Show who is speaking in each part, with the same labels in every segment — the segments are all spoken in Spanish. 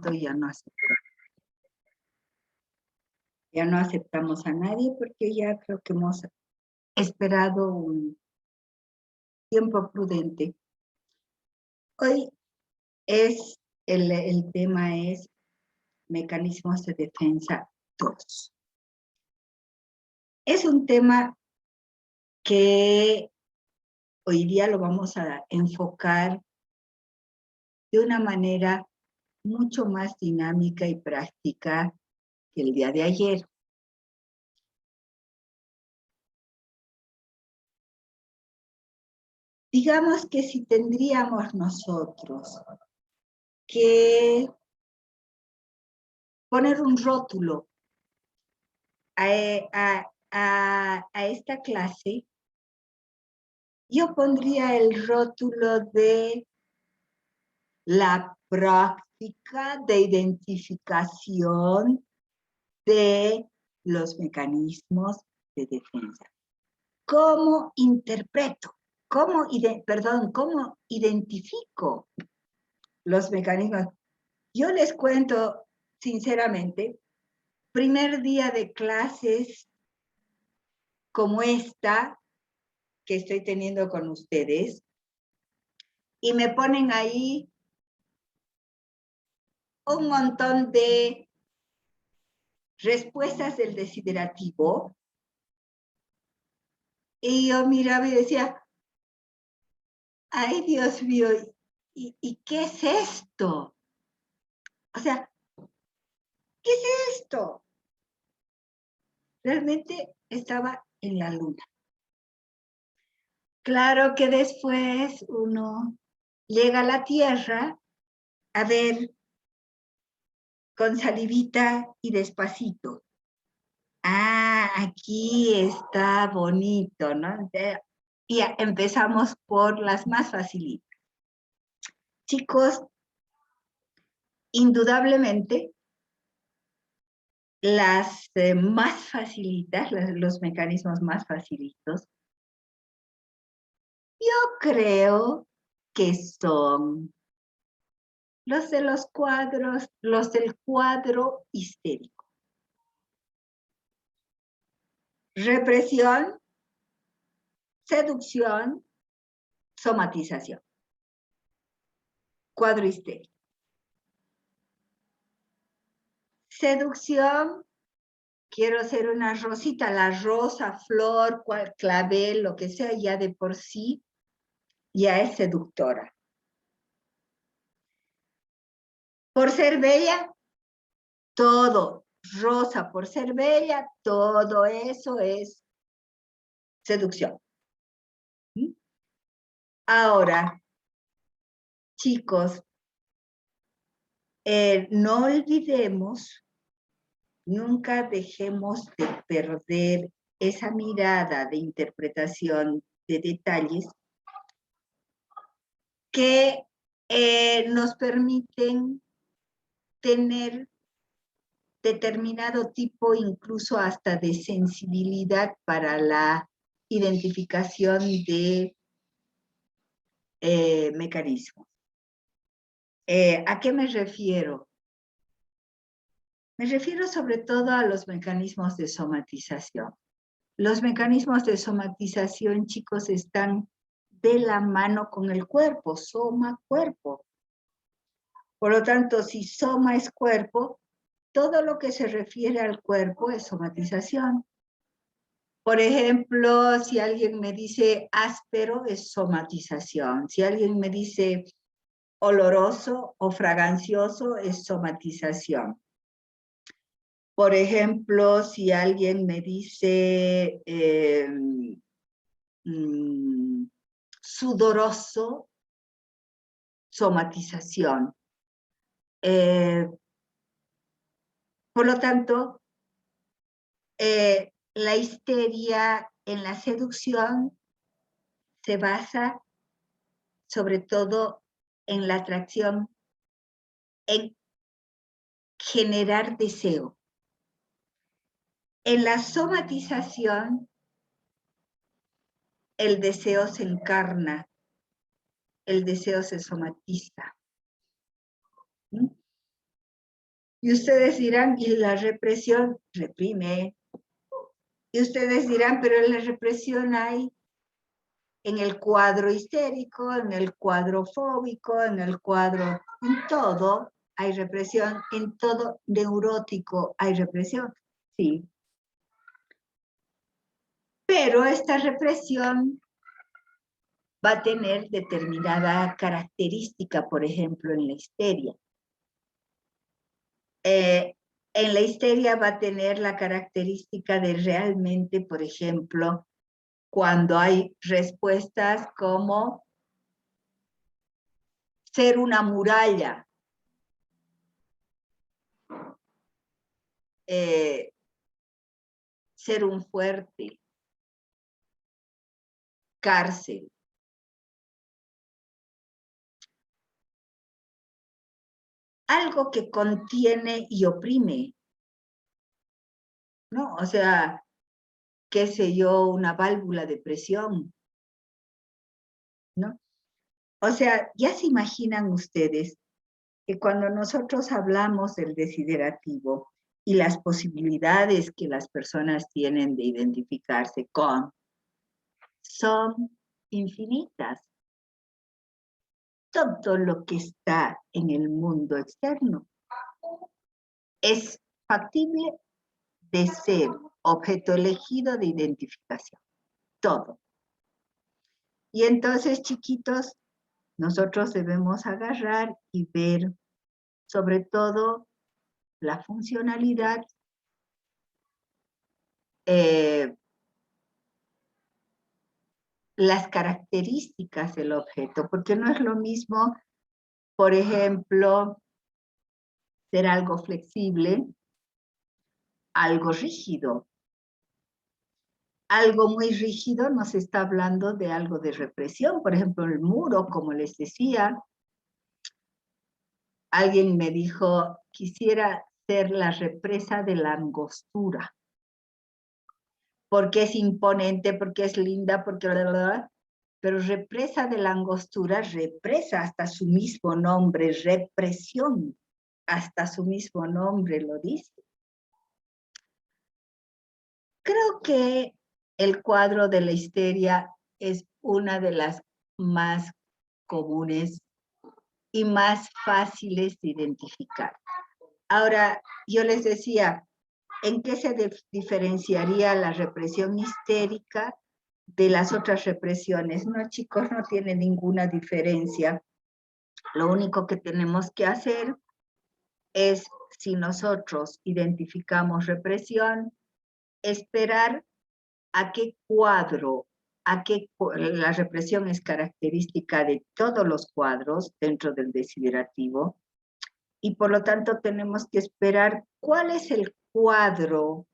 Speaker 1: ya no aceptamos. Ya no aceptamos a nadie porque ya creo que hemos esperado un tiempo prudente. Hoy el tema es mecanismos de defensa 2. Es un tema que hoy día lo vamos a enfocar de una manera mucho más dinámica y práctica que el día de ayer. Digamos que si tendríamos nosotros que poner un rótulo a esta clase, yo pondría el rótulo de la práctica de identificación de los mecanismos de defensa. ¿Cómo interpreto? ¿Cómo identifico los mecanismos? Yo les cuento sinceramente, primer día de clases como esta que estoy teniendo con ustedes, y me ponen ahí un montón de respuestas del desiderativo, y yo miraba y decía, ay Dios mío, ¿y qué es esto? O sea, ¿qué es esto? Realmente estaba en la luna. Claro que después uno llega a la Tierra a ver con salivita y despacito. Ah, aquí está bonito, ¿no? Y empezamos por las más facilitas. Chicos, indudablemente, las más facilitas, los mecanismos más facilitos, yo creo que son los de los cuadros, los del cuadro histérico. Represión, seducción, somatización. Cuadro histérico. Seducción, quiero ser una rosita, la rosa, flor, clavel, lo que sea, ya de por sí, ya es seductora. Por ser bella, todo, rosa por ser bella, todo eso es seducción. ¿Sí? Ahora, chicos, no olvidemos, nunca dejemos de perder esa mirada de interpretación de detalles que nos permiten tener determinado tipo, incluso hasta de sensibilidad para la identificación de mecanismos. ¿A qué me refiero? Me refiero sobre todo a los mecanismos de somatización. Los mecanismos de somatización, chicos, están de la mano con el cuerpo, soma, cuerpo. Por lo tanto, si soma es cuerpo, todo lo que se refiere al cuerpo es somatización. Por ejemplo, si alguien me dice áspero, es somatización. Si alguien me dice oloroso o fragancioso, es somatización. Por ejemplo, si alguien me dice sudoroso, somatización. Por lo tanto, la histeria en la seducción se basa sobre todo en la atracción, en generar deseo. En la somatización, el deseo se encarna, el deseo se somatiza. Y ustedes dirán, y la represión reprime. Y ustedes dirán, pero la represión hay en el cuadro histérico, en el cuadro fóbico, en el cuadro, en todo hay represión, en todo neurótico hay represión, sí. Pero esta represión va a tener determinada característica, por ejemplo, en la histeria. En la histeria va a tener la característica de realmente, por ejemplo, cuando hay respuestas como ser una muralla, ser un fuerte, cárcel. Algo que contiene y oprime, ¿no? O sea, qué sé yo, una válvula de presión, ¿no? O sea, ya se imaginan ustedes que cuando nosotros hablamos del desiderativo y las posibilidades que las personas tienen de identificarse con, son infinitas. Todo lo que está en el mundo externo es factible de ser objeto elegido de identificación. Todo. Y entonces, chiquitos, nosotros debemos agarrar y ver sobre todo la funcionalidad, las características del objeto, porque no es lo mismo, por ejemplo, ser algo flexible, algo rígido. Algo muy rígido nos está hablando de algo de represión, por ejemplo, el muro, como les decía. Alguien me dijo, quisiera ser la represa de la angostura, porque es imponente, porque es linda, porque... Pero represa de la angostura, represa hasta su mismo nombre, represión, hasta su mismo nombre lo dice. Creo que el cuadro de la histeria es una de las más comunes y más fáciles de identificar. Ahora, yo les decía, ¿en qué se diferenciaría la represión histérica de las otras represiones? No, chicos, no tiene ninguna diferencia. Lo único que tenemos que hacer es, si nosotros identificamos represión, esperar a qué cuadro, la represión es característica de todos los cuadros dentro del desiderativo, y por lo tanto tenemos que esperar cuál es el cuadro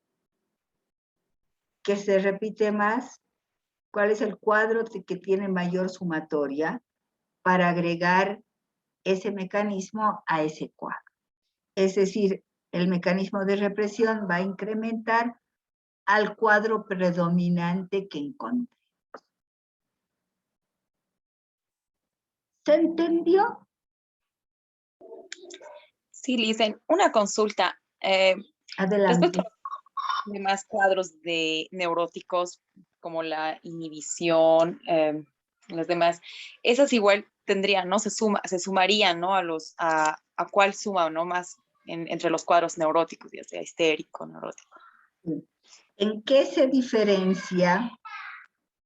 Speaker 1: que se repite más, cuál es el cuadro que tiene mayor sumatoria para agregar ese mecanismo a ese cuadro. Es decir, el mecanismo de represión va a incrementar al cuadro predominante que encontré. ¿Se entendió?
Speaker 2: Sí, Lisen, una consulta.
Speaker 1: Adelante.
Speaker 2: Respecto a los demás cuadros de neuróticos, como la inhibición, los demás, esas igual tendrían, ¿no? Se sumarían, ¿no? A cuál suma, ¿no? Más entre los cuadros neuróticos, ya sea histérico, neurótico.
Speaker 1: ¿En qué se diferencia?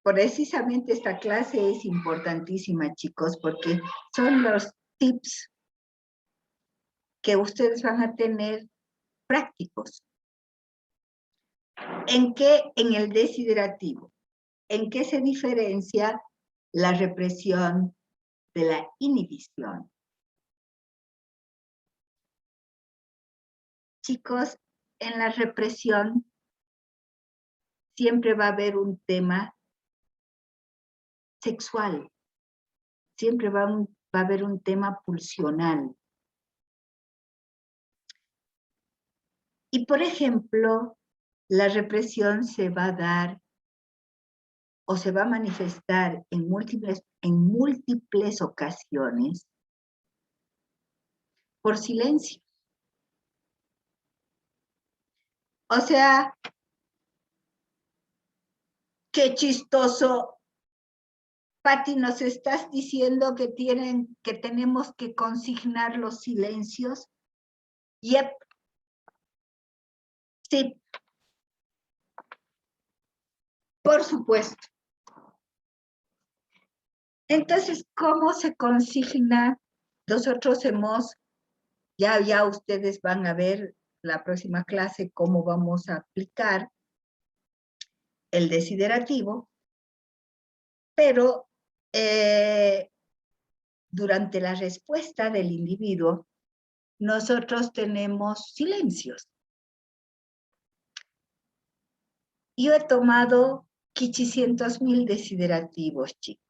Speaker 1: Precisamente esta clase es importantísima, chicos, porque son los tips que ustedes van a tener prácticos. ¿En qué? En el desiderativo. ¿En qué se diferencia la represión de la inhibición? Chicos, en la represión siempre va a haber un tema sexual, siempre va a haber un tema pulsional. Y por ejemplo, la represión se va a dar o se va a manifestar en múltiples ocasiones por silencio. O sea, qué chistoso. Patti, ¿nos estás diciendo que tenemos que consignar los silencios? Yep. Sí. Por supuesto. Entonces, ¿cómo se consigna? Nosotros ya ustedes van a ver la próxima clase cómo vamos a aplicar el desiderativo, pero durante la respuesta del individuo, nosotros tenemos silencios. Yo he tomado 500,000 desiderativos, chicos.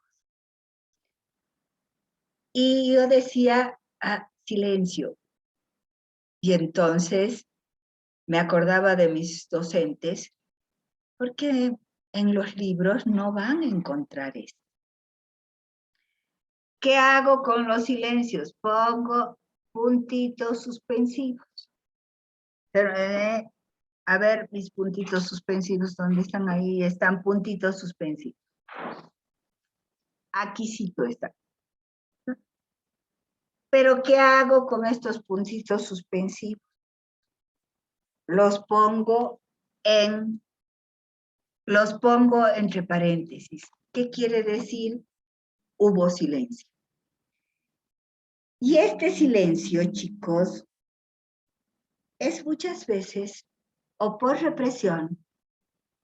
Speaker 1: Y yo decía, silencio. Y entonces me acordaba de mis docentes, porque en los libros no van a encontrar esto. ¿Qué hago con los silencios? Pongo puntitos suspensivos. Pero, a ver, mis puntitos suspensivos, ¿dónde están? Ahí están puntitos suspensivos. Aquícito están. Pero ¿qué hago con estos puntitos suspensivos? Los pongo entre paréntesis. ¿Qué quiere decir? Hubo silencio. Y este silencio, chicos, es muchas veces o por represión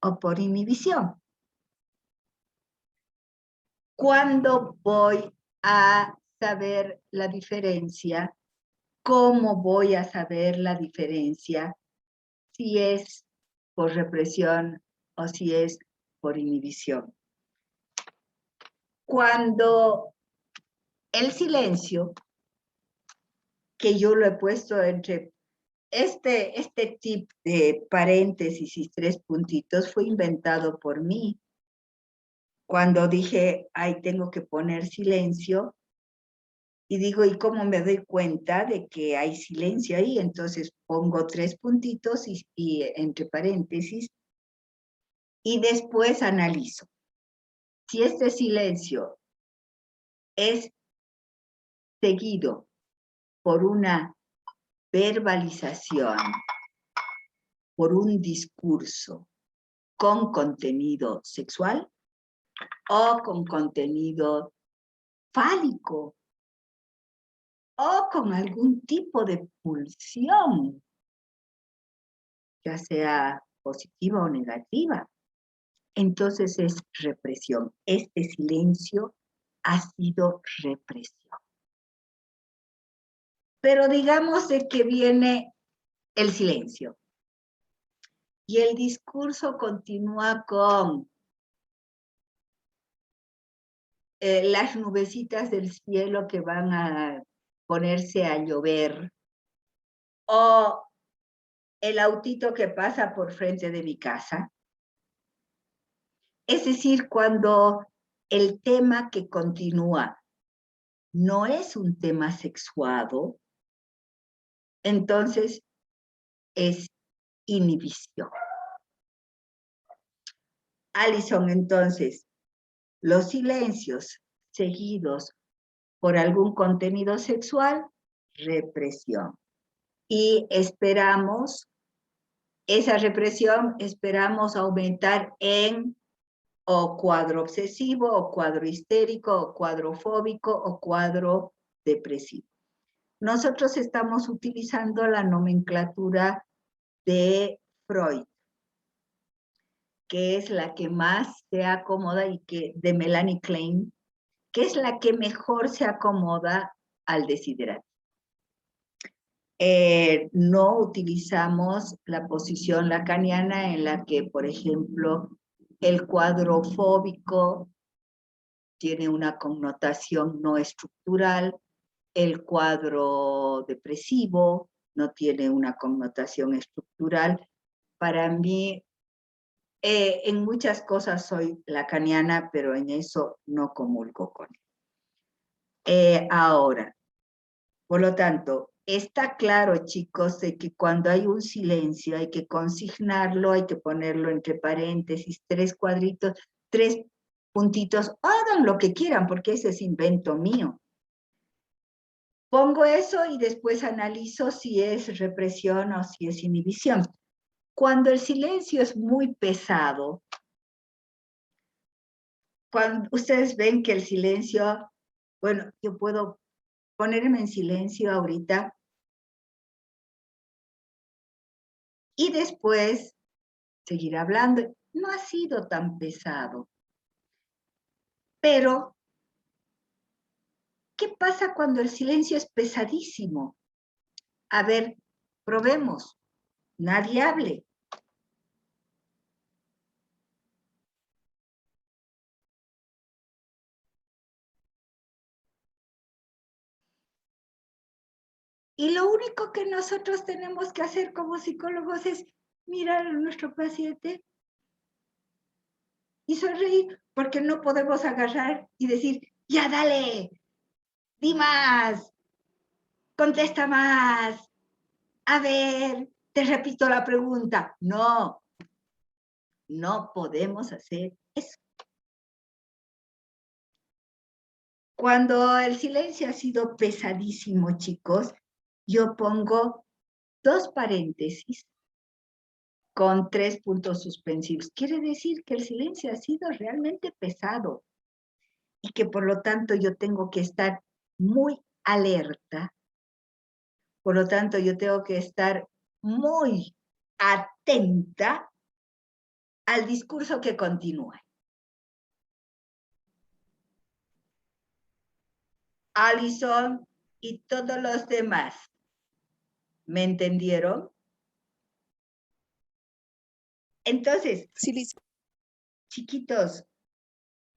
Speaker 1: o por inhibición. ¿Cuándo voy a saber la diferencia? ¿Cómo voy a saber la diferencia si es por represión o si es por inhibición? Cuando el silencio, que yo lo he puesto entre este tip de paréntesis y 3 puntitos, fue inventado por mí. Cuando dije, ay, tengo que poner silencio, y digo, ¿y cómo me doy cuenta de que hay silencio ahí? Entonces pongo 3 puntitos y entre paréntesis, y después analizo. Si este silencio es seguido por una verbalización, por un discurso con contenido sexual o con contenido fálico o con algún tipo de pulsión, ya sea positiva o negativa, entonces es represión. Este silencio ha sido represión. Pero digamos de que viene el silencio y el discurso continúa con las nubecitas del cielo que van a ponerse a llover, o el autito que pasa por frente de mi casa. Es decir, cuando el tema que continúa no es un tema sexuado, entonces es inhibición. Alison, entonces, los silencios seguidos por algún contenido sexual, represión. Y esperamos, esa represión esperamos aumentar en o cuadro obsesivo, o cuadro histérico, o cuadro fóbico, o cuadro depresivo. Nosotros estamos utilizando la nomenclatura de Freud, que es la que más se acomoda, y que de Melanie Klein, que es la que mejor se acomoda al desiderativo. No utilizamos la posición lacaniana en la que, por ejemplo, el cuadro fóbico tiene una connotación no estructural, el cuadro depresivo no tiene una connotación estructural. Para mí, en muchas cosas soy lacaniana, pero en eso no comulgo con él. Ahora, por lo tanto, está claro, chicos, de que cuando hay un silencio hay que consignarlo, hay que ponerlo entre paréntesis, 3 cuadritos, 3 puntitos, hagan lo que quieran, porque ese es invento mío. Pongo eso y después analizo si es represión o si es inhibición. Cuando el silencio es muy pesado, cuando ustedes ven que el silencio, bueno, yo puedo ponerme en silencio ahorita y después seguir hablando. No ha sido tan pesado. Pero, ¿qué pasa cuando el silencio es pesadísimo? A ver, probemos. Nadie hable. Y lo único que nosotros tenemos que hacer como psicólogos es mirar a nuestro paciente y sonreír, porque no podemos agarrar y decir, ya dale, di más, contesta más, a ver, te repito la pregunta. No, no podemos hacer eso. Cuando el silencio ha sido pesadísimo, chicos, yo pongo 2 paréntesis con 3 puntos suspensivos. Quiere decir que el silencio ha sido realmente pesado y que por lo tanto yo tengo que estar muy alerta. Por lo tanto, yo tengo que estar muy atenta al discurso que continúa. Alison y todos los demás, ¿me entendieron? Entonces,
Speaker 2: Sí,
Speaker 1: chiquitos,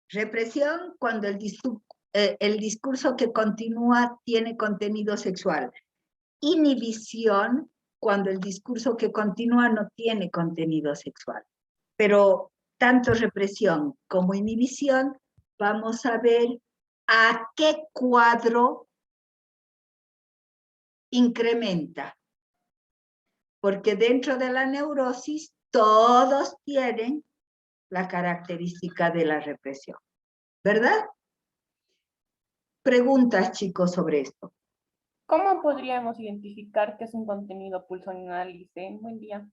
Speaker 1: represión cuando el discurso que continúa tiene contenido sexual. Inhibición cuando el discurso que continúa no tiene contenido sexual. Pero tanto represión como inhibición, vamos a ver a qué cuadro incrementa. Porque dentro de la neurosis todos tienen la característica de la represión, ¿verdad? Preguntas, chicos, sobre esto.
Speaker 3: ¿Cómo podríamos identificar qué es un contenido pulsional? Dice, buen día.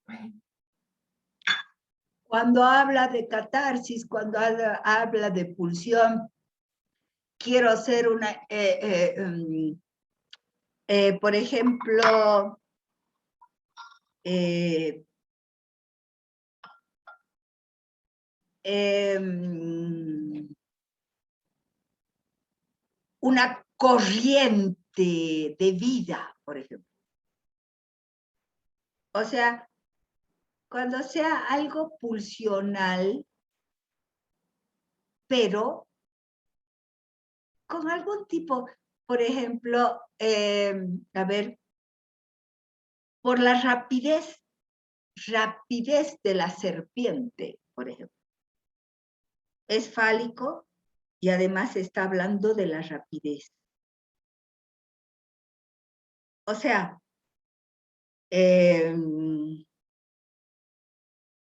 Speaker 1: Cuando habla de catarsis, cuando habla de pulsión, quiero hacer una, por ejemplo, una corriente de vida, por ejemplo. O sea, cuando sea algo pulsional, pero con algún tipo, por ejemplo, a ver, por la rapidez de la serpiente, por ejemplo. Es fálico y además está hablando de la rapidez. O sea,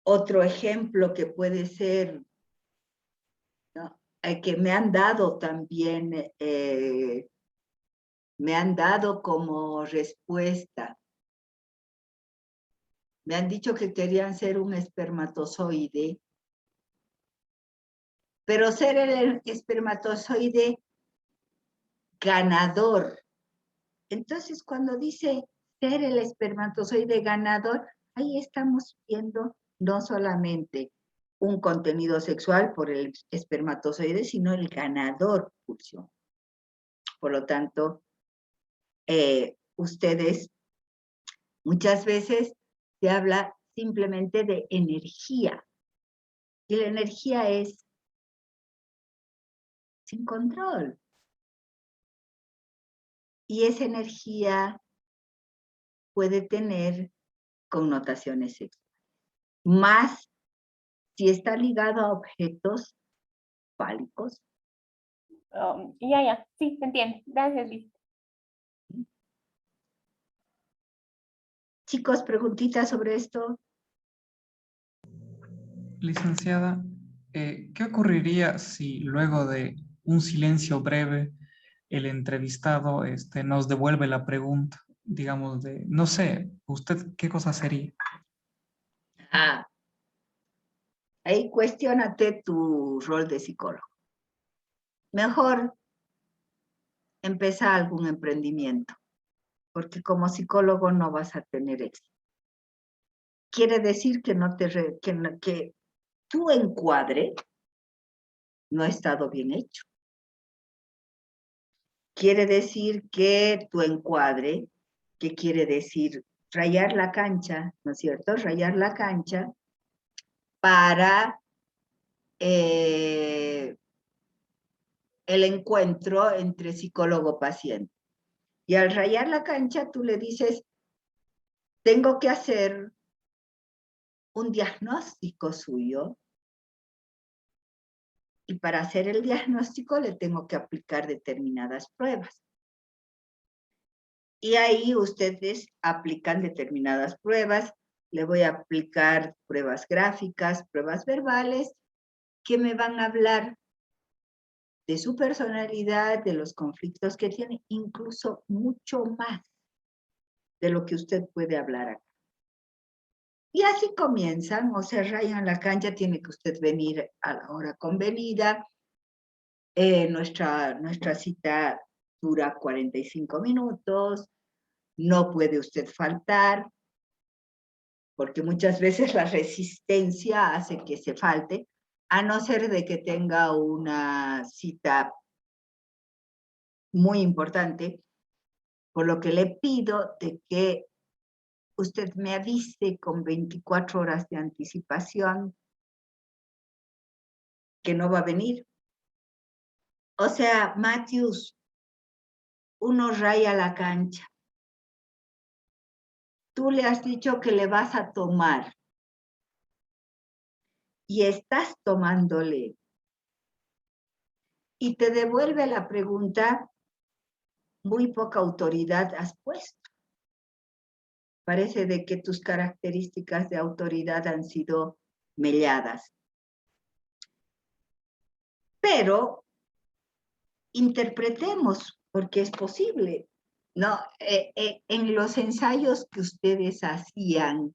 Speaker 1: otro ejemplo que puede ser, ¿no? Que me han dado también, me han dado como respuesta. Me han dicho que querían ser un espermatozoide, pero ser el espermatozoide ganador. Entonces, cuando dice ser el espermatozoide ganador, ahí estamos viendo no solamente un contenido sexual por el espermatozoide, sino el ganador pulsión. Por lo tanto, ustedes muchas veces se habla simplemente de energía. Y la energía es sin control. Y esa energía puede tener connotaciones sexuales. Más si está ligado a objetos fálicos.
Speaker 3: Ya, sí, se entiende. Gracias, Liz.
Speaker 1: Chicos, preguntitas sobre esto.
Speaker 4: Licenciada, ¿qué ocurriría si luego de un silencio breve el entrevistado nos devuelve la pregunta? Digamos no sé, ¿usted qué cosa sería?
Speaker 1: Ah, ahí cuestiónate tu rol de psicólogo. Mejor empezar algún emprendimiento, porque como psicólogo no vas a tener éxito. Quiere decir que, que tu encuadre no ha estado bien hecho. Quiere decir que tu encuadre, ¿qué quiere decir? Rayar la cancha, ¿no es cierto? Rayar la cancha para el encuentro entre psicólogo-paciente. Y al rayar la cancha, tú le dices, tengo que hacer un diagnóstico suyo, y para hacer el diagnóstico le tengo que aplicar determinadas pruebas. Y ahí ustedes aplican determinadas pruebas. Le voy a aplicar pruebas gráficas, pruebas verbales, que me van a hablar de su personalidad, de los conflictos que tiene, incluso mucho más de lo que usted puede hablar acá. Y así comienzan, o sea, rayan la cancha, tiene que usted venir a la hora convenida. Nuestra cita dura 45 minutos, no puede usted faltar, porque muchas veces la resistencia hace que se falte, a no ser de que tenga una cita muy importante, por lo que le pido de que usted me avise con 24 horas de anticipación que no va a venir. O sea, Matthews, uno raya la cancha. Tú le has dicho que le vas a tomar y estás tomándole y te devuelve la pregunta, muy poca autoridad has puesto. Parece de que tus características de autoridad han sido melladas. Pero interpretemos, porque es posible, ¿no? En los ensayos que ustedes hacían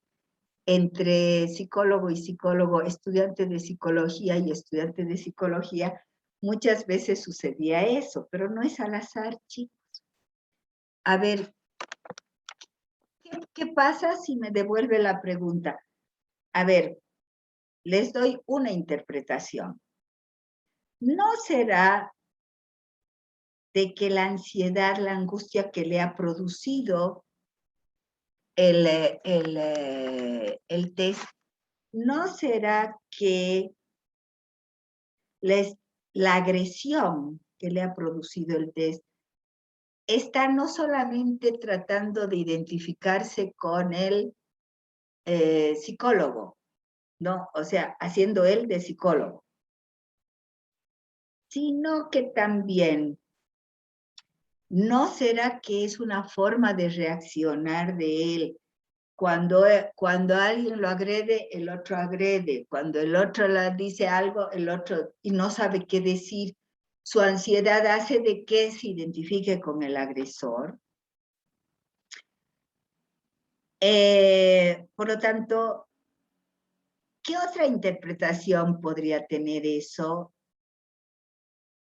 Speaker 1: entre psicólogo y psicólogo, estudiante de psicología y estudiante de psicología, muchas veces sucedía eso, pero no es al azar, chicos. A ver, ¿qué pasa si me devuelve la pregunta? A ver, les doy una interpretación. ¿No será de que la ansiedad, la angustia que le ha producido el test, no será que la agresión que le ha producido el test está no solamente tratando de identificarse con el psicólogo, ¿no? O sea, haciendo él de psicólogo, sino que también, ¿no será que es una forma de reaccionar de él? Cuando alguien lo agrede, el otro agrede. Cuando el otro le dice algo, el otro y no sabe qué decir. Su ansiedad hace de que se identifique con el agresor. Por lo tanto, ¿qué otra interpretación podría tener eso?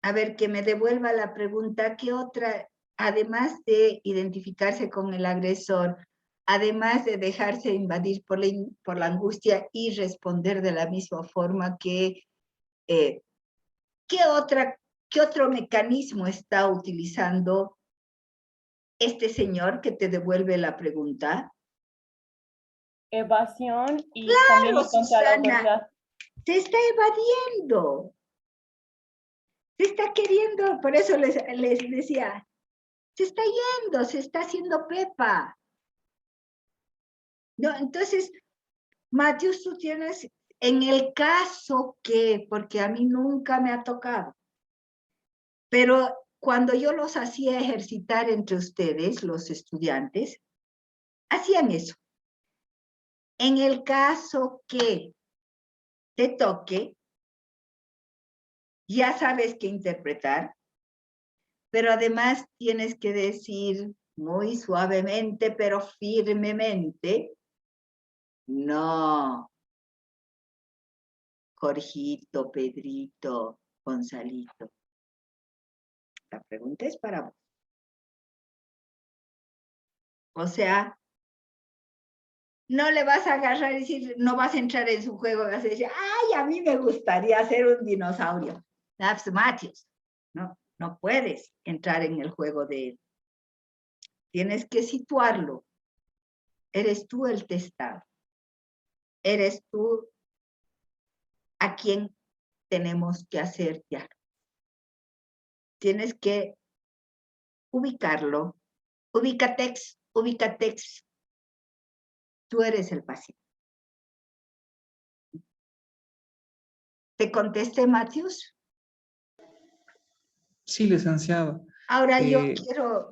Speaker 1: A ver, que me devuelva la pregunta, ¿qué otra, además de identificarse con el agresor, además de dejarse invadir por la angustia y responder de la misma forma que, ¿qué otro mecanismo está utilizando este señor que te devuelve la pregunta?
Speaker 3: Evasión y
Speaker 1: Claro,
Speaker 3: también contra la
Speaker 1: Susana,
Speaker 3: autoridad.
Speaker 1: se está evadiendo. Se está queriendo, por eso les decía, se está yendo, se está haciendo pepa. No, entonces, Matthews, tú tienes, en el caso que, porque a mí nunca me ha tocado, pero cuando yo los hacía ejercitar entre ustedes, los estudiantes, hacían eso. En el caso que te toque, ya sabes qué interpretar, pero además tienes que decir muy suavemente, pero firmemente, no, Jorgito, Pedrito, Gonzalito. La pregunta es para vos. O sea, no le vas a agarrar y decir, no vas a entrar en su juego, vas a decir, ay, a mí me gustaría ser un dinosaurio. That's Matthews. No, no puedes entrar en el juego de él. Tienes que situarlo. Eres tú el testado. Eres tú a quien tenemos que hacer ya. Tienes que ubicarlo. Ubícatex. Tú eres el paciente. ¿Te contesté, Matthews?
Speaker 4: Sí, licenciado.
Speaker 1: Ahora yo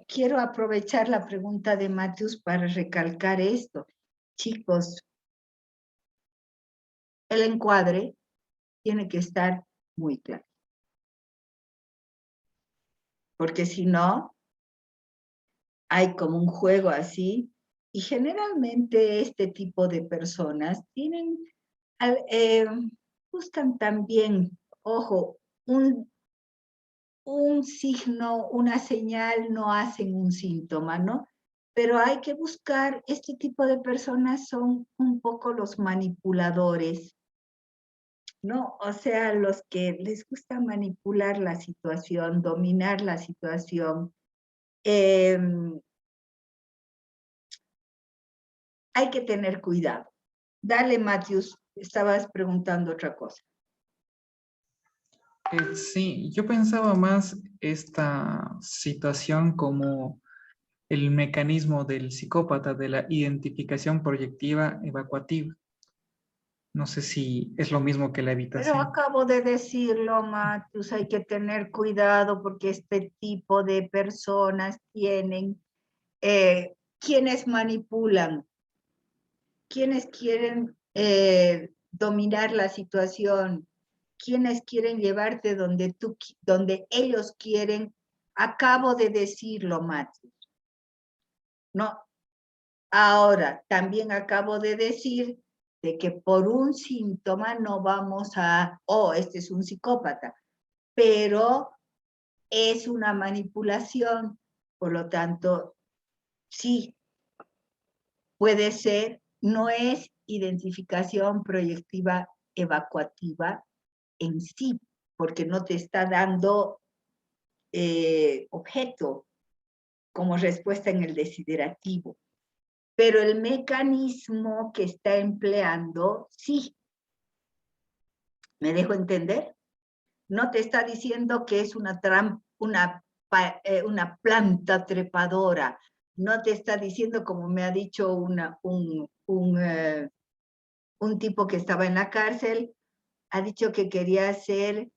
Speaker 1: quiero aprovechar la pregunta de Matthews para recalcar esto. Chicos, el encuadre tiene que estar muy claro. Porque si no, hay como un juego así, y generalmente este tipo de personas tienen, buscan también, ojo, un signo, una señal, no hacen un síntoma, ¿no? Pero hay que buscar, este tipo de personas son un poco los manipuladores, ¿no? O sea, los que les gusta manipular la situación, dominar la situación. Hay que tener cuidado. Dale, Matthews, estabas preguntando otra cosa.
Speaker 4: Sí, yo pensaba más esta situación como el mecanismo del psicópata de la identificación proyectiva evacuativa. No sé si es lo mismo que la
Speaker 1: Pero
Speaker 4: evitación.
Speaker 1: acabo de decirlo, Matthews, hay que tener cuidado porque este tipo de personas tienen, quienes manipulan, quienes quieren dominar la situación, quienes quieren llevarte donde ellos quieren. Acabo de decirlo, Matthews. No, ahora también acabo de decir de que por un síntoma no vamos a, este es un psicópata, pero es una manipulación, por lo tanto, sí, puede ser, no es identificación proyectiva evacuativa en sí, porque no te está dando objeto como respuesta en el desiderativo. Pero el mecanismo que está empleando, sí. ¿Me dejo entender? No te está diciendo que es una planta trepadora. No te está diciendo, como me ha dicho un tipo que estaba en la cárcel, ha dicho que quería hacer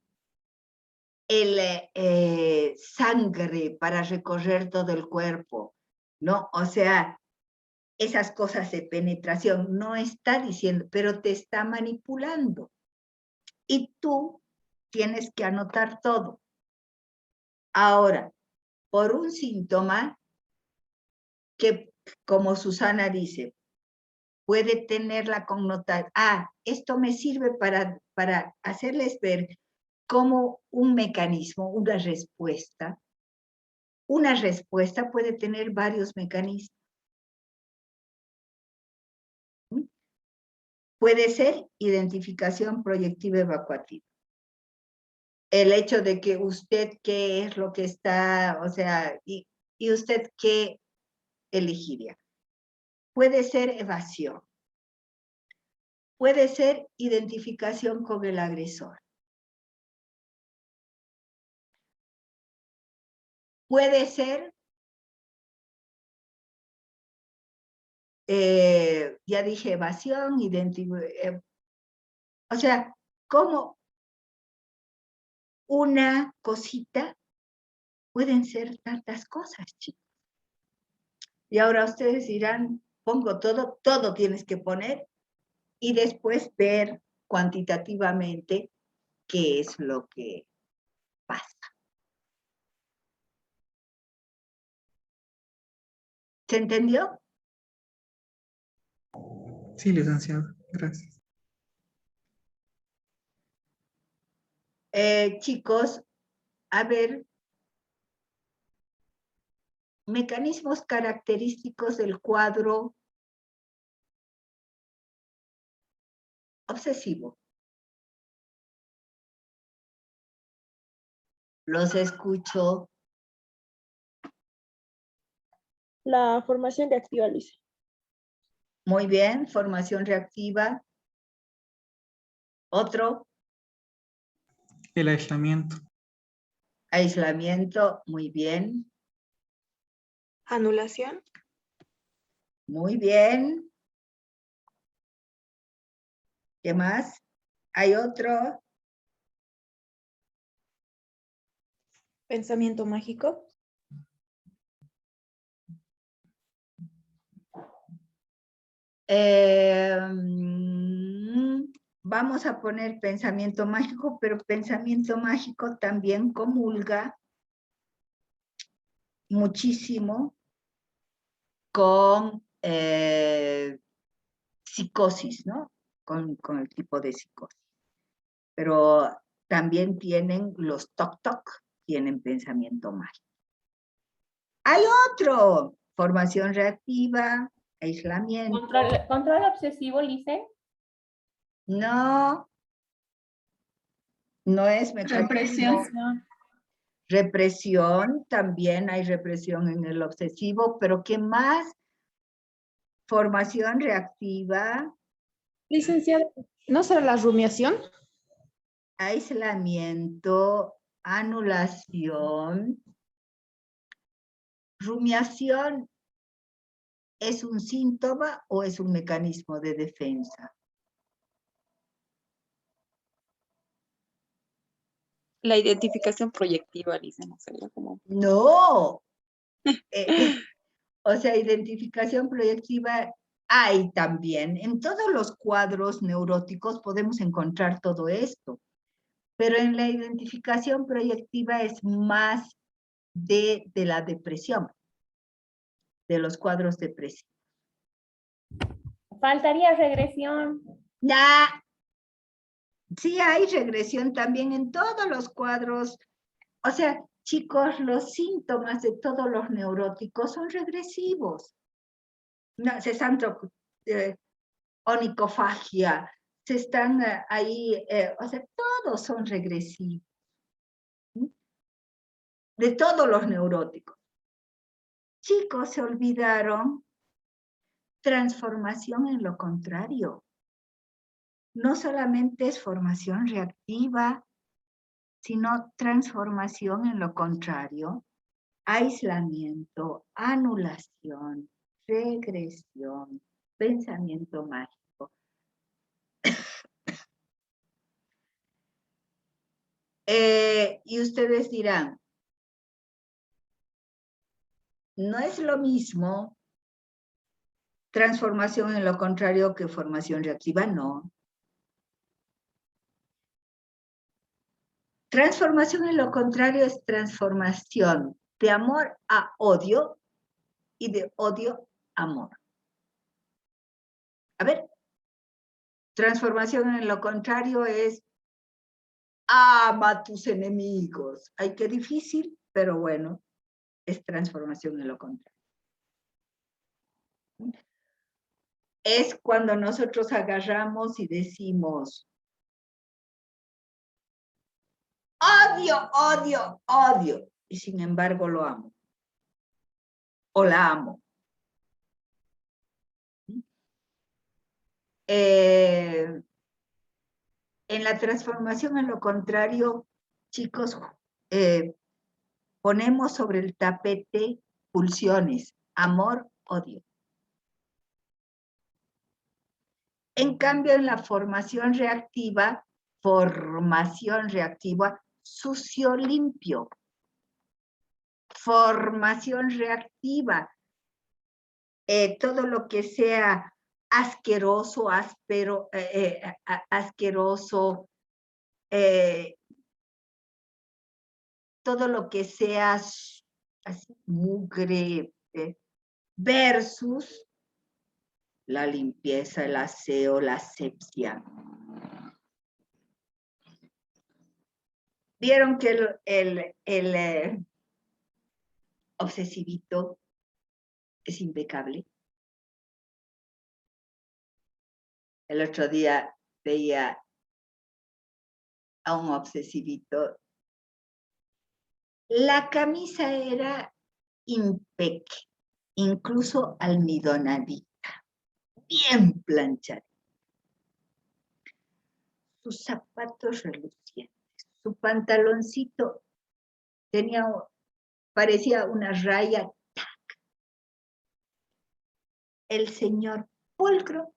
Speaker 1: sangre para recorrer todo el cuerpo, ¿no? O sea, esas cosas de penetración, no está diciendo, pero te está manipulando. Y tú tienes que anotar todo. Ahora, por un síntoma que, como Susana dice, puede tener la connotación, esto me sirve para hacerles ver cómo un mecanismo, una respuesta puede tener varios mecanismos. Puede ser identificación proyectiva evacuativa. El hecho de que usted qué es lo que está, o sea, y usted qué elegiría. Puede ser evasión. Puede ser identificación con el agresor. Puede ser, ya dije, evasión, o sea, como una cosita, pueden ser tantas cosas, chicos. Y ahora ustedes dirán, pongo todo tienes que poner. y después ver cuantitativamente qué es lo que pasa. ¿Se entendió?
Speaker 4: Sí, licenciado, gracias.
Speaker 1: Chicos, a ver, mecanismos característicos del cuadro obsesivo. Los escucho.
Speaker 5: La formación reactiva, Lice.
Speaker 1: Muy bien, formación reactiva. Otro,
Speaker 4: El aislamiento.
Speaker 1: aislamiento, muy bien.
Speaker 5: Anulación.
Speaker 1: Muy bien. ¿Qué más? ¿Hay otro?
Speaker 5: Pensamiento mágico.
Speaker 1: Vamos a poner pensamiento mágico, pero pensamiento mágico también comulga muchísimo con psicosis, ¿no? Con el tipo de psicosis. Pero también tienen los toc-toc, tienen pensamiento mágico. Hay otro, formación reactiva, aislamiento.
Speaker 3: Control obsesivo, Lice.
Speaker 1: No, no es mecanismo.
Speaker 3: Represión.
Speaker 1: Represión, también hay represión en el obsesivo, pero ¿qué más? Formación reactiva,
Speaker 5: Licenciada, ¿no será la rumiación?
Speaker 1: aislamiento, anulación. ¿Rumiación es un síntoma o es un mecanismo de defensa?
Speaker 2: La identificación proyectiva, dice, no sería como...
Speaker 1: No. O sea, identificación proyectiva hay también. En todos los cuadros neuróticos podemos encontrar todo esto, pero en la identificación proyectiva es más de la depresión, de los cuadros depresivos.
Speaker 3: Faltaría regresión.
Speaker 1: Nah, sí hay regresión también en todos los cuadros. O sea, chicos, los síntomas de todos los neuróticos son regresivos. No, se están onicofagia, se están ahí, o sea, todos son regresivos. ¿Sí? De todos los neuróticos. Chicos, se olvidaron transformación en lo contrario. No solamente es formación reactiva, sino transformación en lo contrario, aislamiento, anulación, regresión, pensamiento mágico. Y ustedes dirán, no es lo mismo transformación en lo contrario que formación reactiva, no. Transformación en lo contrario es transformación de amor a odio y de odio a amor. A ver, transformación en lo contrario es ama a tus enemigos. Ay, qué difícil, pero bueno, es transformación en lo contrario. Es cuando nosotros agarramos y decimos, odio, odio, odio, y sin embargo lo amo. O la amo. En la transformación en lo contrario, chicos, ponemos sobre el tapete pulsiones, amor, odio. En cambio, en la formación reactiva, sucio, limpio. Formación reactiva, todo lo que sea asqueroso, áspero, asqueroso, todo lo que sea así, mugre, versus la limpieza, el aseo, la asepsia. Vieron que el obsesivito es impecable. El otro día veía a un obsesivito. La camisa era impecable, incluso almidonadita, bien planchada. Sus zapatos relucientes, su pantaloncito parecía una raya. El señor pulcro,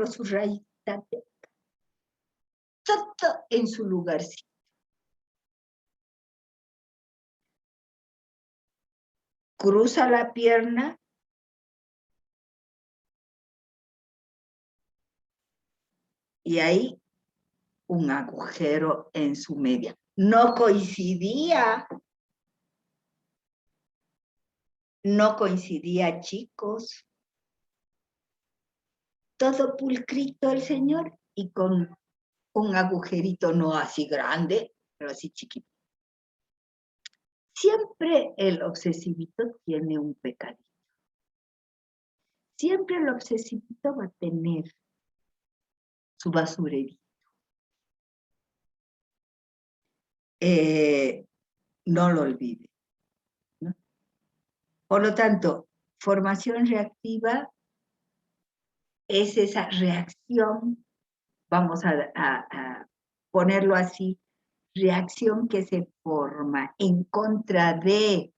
Speaker 1: su rayita, todo en su lugarcito. Cruza la pierna y ahí un agujero en su media. No coincidía, chicos. Todo pulcrito el señor y con un agujerito no así grande, pero así chiquito. Siempre el obsesivito tiene un pecadito. Siempre el obsesivito va a tener su basurerito. No lo olvide, ¿no? Por lo tanto, formación reactiva es esa reacción, vamos a ponerlo así, reacción que se forma en contra de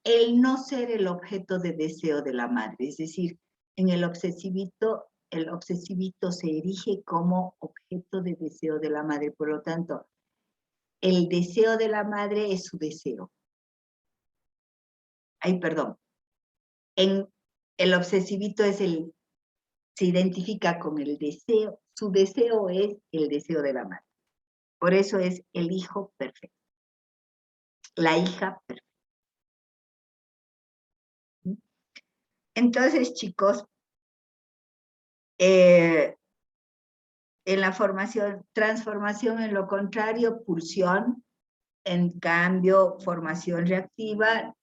Speaker 1: el no ser el objeto de deseo de la madre. Es decir, en el obsesivito se erige como objeto de deseo de la madre. Por lo tanto, el deseo de la madre es su deseo. Ay, perdón. En el obsesivito se identifica con el deseo. Su deseo es el deseo de la madre. Por eso es el hijo perfecto. La hija perfecta. Entonces, chicos, en la transformación en lo contrario, pulsión, en cambio, formación reactiva,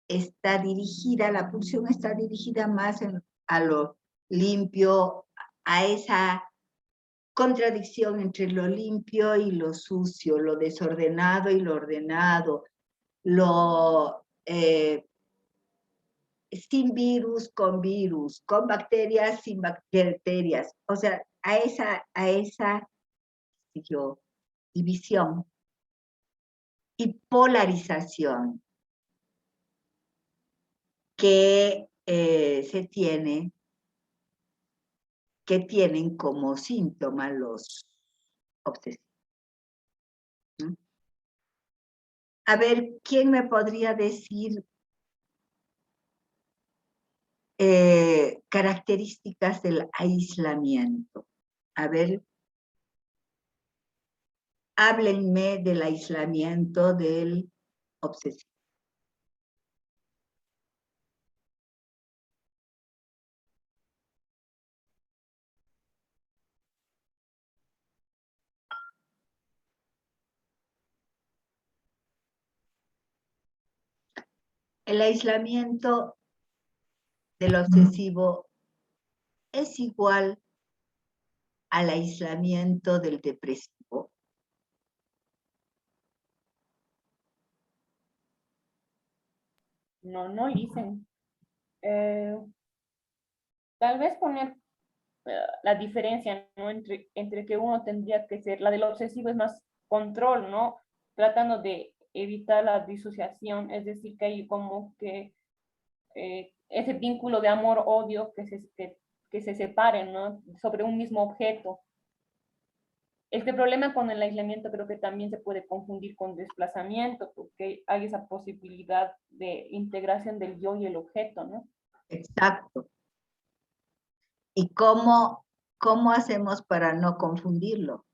Speaker 1: la pulsión está dirigida más a lo limpio, a esa contradicción entre lo limpio y lo sucio, lo desordenado y lo ordenado, sin virus, con bacterias, sin bacterias. O sea, a esa división y polarización que tienen como síntoma los obsesivos. ¿Mm? A ver, ¿quién me podría decir características del aislamiento? A ver, háblenme del aislamiento del obsesivo. El aislamiento del obsesivo es igual al aislamiento del depresivo.
Speaker 3: No dicen. Tal vez poner la diferencia, ¿no? Entre que uno tendría que ser, la del obsesivo es más control, ¿no? Tratando de evitar la disociación, es decir, que hay como que ese vínculo de amor-odio que se separen, ¿no? Sobre un mismo objeto. Este problema con el aislamiento creo que también se puede confundir con desplazamiento, porque hay esa posibilidad de integración del yo y el objeto, ¿no?
Speaker 1: Exacto. ¿Y cómo hacemos para no confundirlo?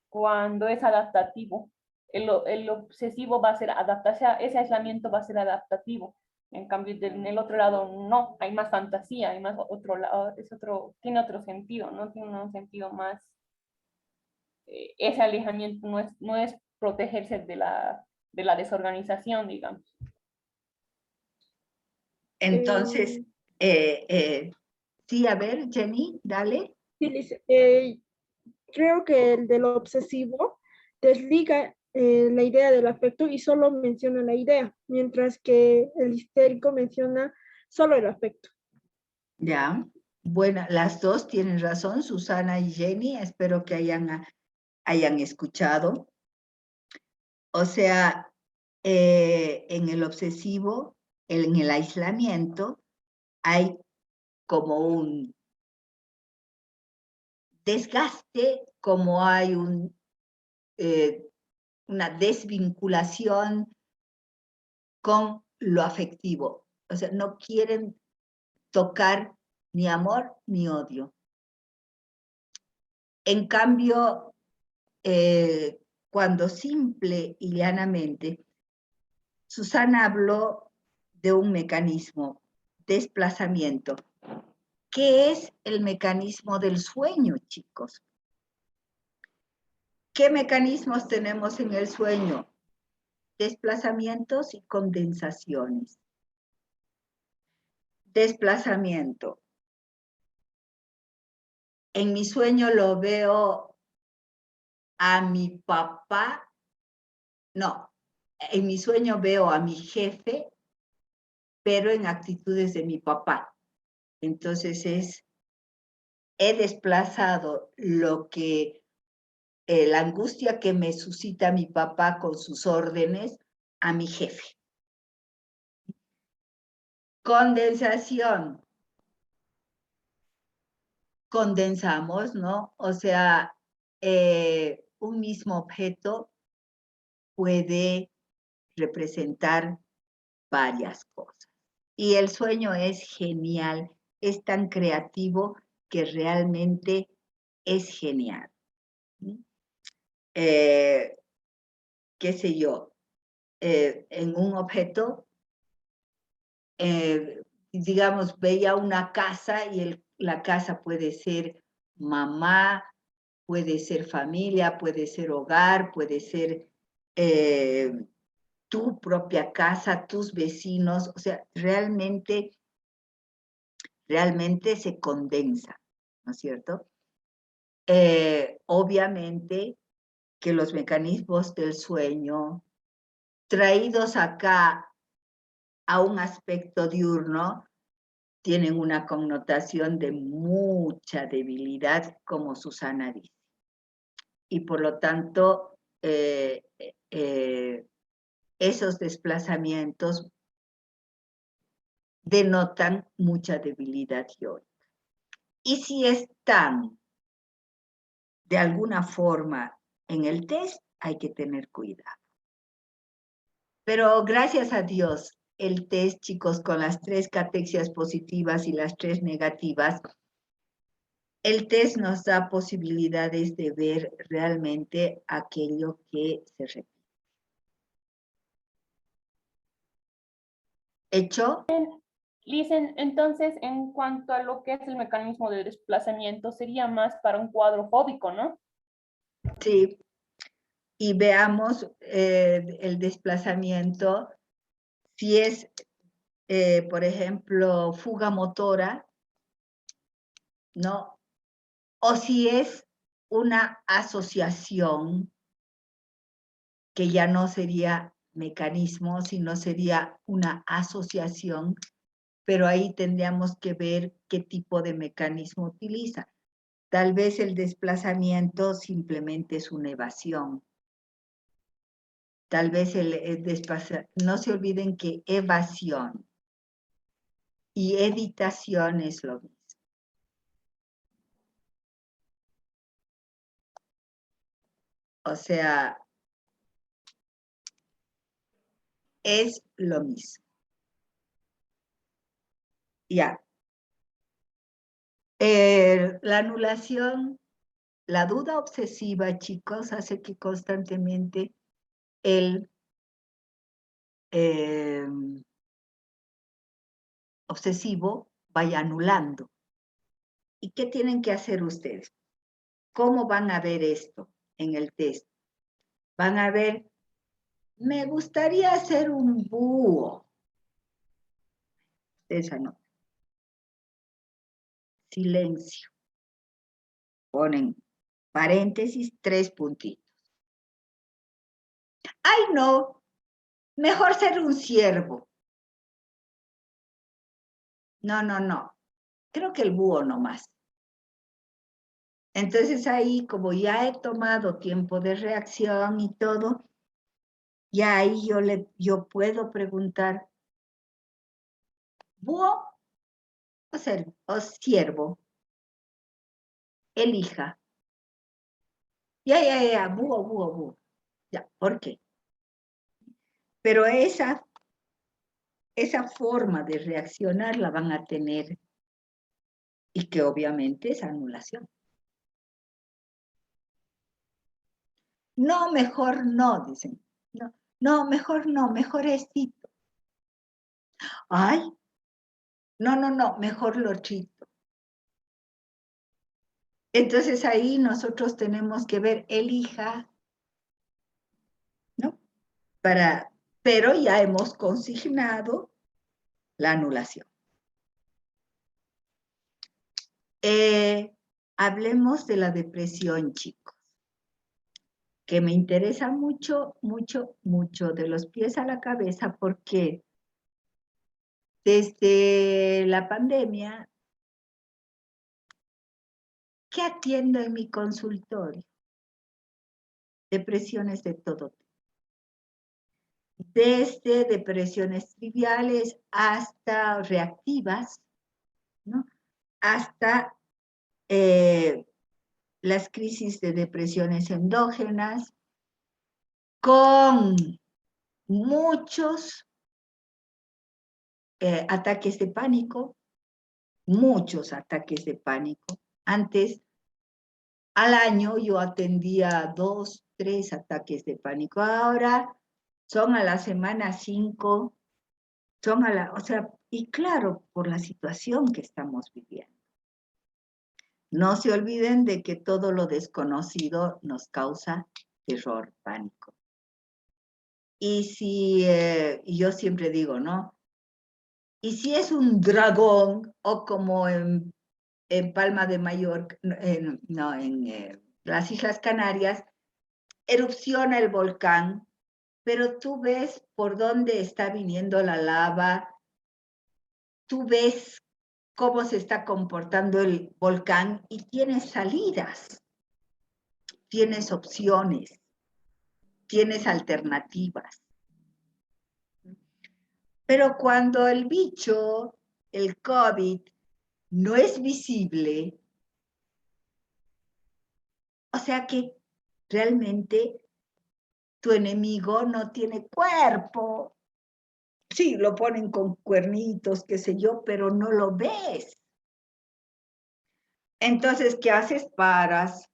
Speaker 3: Cuando es adaptativo. El obsesivo va a ser adaptarse, ese aislamiento va a ser adaptativo. En cambio, en el otro lado no, hay más fantasía, hay más otro lado, tiene otro sentido, ¿no? Tiene un sentido más, ese alejamiento no es protegerse de la desorganización, digamos.
Speaker 1: Entonces, sí, a ver, Jenny, dale.
Speaker 5: Sí, Liz, creo que el del obsesivo desliga la idea del afecto y solo menciona la idea, mientras que el histérico menciona solo el afecto.
Speaker 1: Ya. Bueno, las dos tienen razón, Susana y Jenny, espero que hayan escuchado. O sea, en el obsesivo, en el aislamiento, hay como un desgaste, como hay una desvinculación con lo afectivo. O sea, no quieren tocar ni amor ni odio. En cambio, cuando simple y llanamente, Susana habló de un mecanismo, desplazamiento. ¿Qué es el mecanismo del sueño, chicos? ¿Qué mecanismos tenemos en el sueño? Desplazamientos y condensaciones. Desplazamiento. En mi sueño lo veo a mi papá, no, en mi sueño veo a mi jefe, pero en actitudes de mi papá. Entonces he desplazado lo que, la angustia que me suscita mi papá con sus órdenes a mi jefe. Condensación. Condensamos, ¿no? O sea, un mismo objeto puede representar varias cosas. Y el sueño es genial, es tan creativo que realmente es genial. Qué sé yo, en un objeto, digamos, veía una casa y la casa puede ser mamá, puede ser familia, puede ser hogar, puede ser tu propia casa, tus vecinos, o sea, realmente se condensa, ¿no es cierto? Obviamente que los mecanismos del sueño, traídos acá a un aspecto diurno, tienen una connotación de mucha debilidad, como Susana dice. Y por lo tanto, esos desplazamientos denotan mucha debilidad teórica. Y si están de alguna forma en el test, hay que tener cuidado. Pero gracias a Dios, el test, chicos, con las 3 catexias positivas y las 3 negativas, el test nos da posibilidades de ver realmente aquello que se repite. ¿Hecho?
Speaker 3: Liz, entonces, en cuanto a lo que es el mecanismo de desplazamiento, sería más para un cuadro fóbico, ¿no?
Speaker 1: Sí. Y veamos el desplazamiento, si es, por ejemplo, fuga motora, ¿no? O si es una asociación, que ya no sería mecanismo, sino sería una asociación, pero ahí tendríamos que ver qué tipo de mecanismo utiliza. Tal vez el desplazamiento simplemente es una evasión. Tal vez el desplazamiento, no se olviden que evasión y evitación es lo mismo. O sea, es lo mismo. Ya. La anulación, la duda obsesiva, chicos, hace que constantemente el obsesivo vaya anulando. ¿Y qué tienen que hacer ustedes? ¿Cómo van a ver esto en el test? Van a ver, me gustaría hacer un búho. Esa no. Silencio. Ponen paréntesis, 3 puntitos. ¡Ay, no! Mejor ser un ciervo. No, no, no. Creo que el búho nomás. Entonces ahí, como ya he tomado tiempo de reacción y todo, ya ahí yo puedo preguntar, ¿búho o ciervo? Elija. Ya, búho. Ya, ¿por qué? Pero esa forma de reaccionar la van a tener y que obviamente es anulación. No, mejor no, dicen. No, mejor éxito. Ay, no, mejor lo chito. Entonces ahí nosotros tenemos que ver, elija, ¿no? Pero ya hemos consignado la anulación. Hablemos de la depresión, chicos, que me interesa mucho, de los pies a la cabeza, porque desde la pandemia, ¿qué atiendo en mi consultorio? Depresiones de todo tipo. Desde depresiones triviales hasta reactivas, ¿no? Hasta las crisis de depresiones endógenas, con muchos ataques de pánico, muchos ataques de pánico. Antes, al año yo atendía 2, 3 ataques de pánico. Ahora son a la semana 5, o sea, y claro, por la situación que estamos viviendo. No se olviden de que todo lo desconocido nos causa terror, pánico. Y si, yo siempre digo, ¿no? Y si es un dragón, o como en Palma de Mallorca, en las Islas Canarias, erupciona el volcán, pero tú ves por dónde está viniendo la lava, tú ves cómo se está comportando el volcán y tienes salidas, tienes opciones, tienes alternativas. Pero cuando el bicho, el COVID, no es visible, o sea que realmente tu enemigo no tiene cuerpo. Sí, lo ponen con cuernitos, qué sé yo, pero no lo ves. Entonces, ¿qué haces? Paras,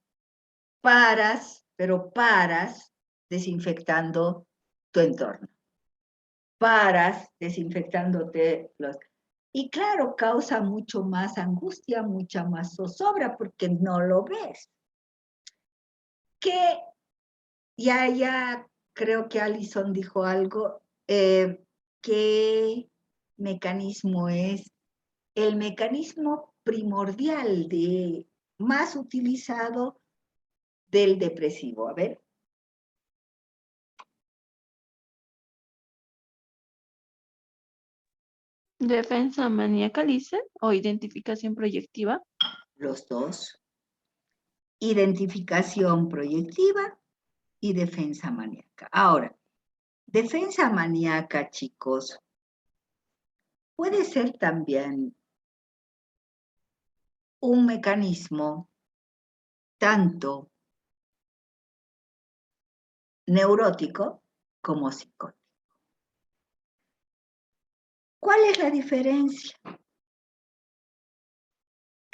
Speaker 1: pero paras desinfectando tu entorno. Paras desinfectándote los... Y claro, causa mucho más angustia, mucha más zozobra, porque no lo ves. Que ya creo que Alison dijo algo, ¿qué mecanismo es? El mecanismo primordial más utilizado del depresivo. A ver.
Speaker 6: Defensa maníaca, dice, o identificación proyectiva.
Speaker 1: Los dos. Identificación proyectiva y defensa maníaca. Ahora, defensa maníaca, chicos, puede ser también un mecanismo tanto neurótico como psicótico. ¿Cuál es la diferencia?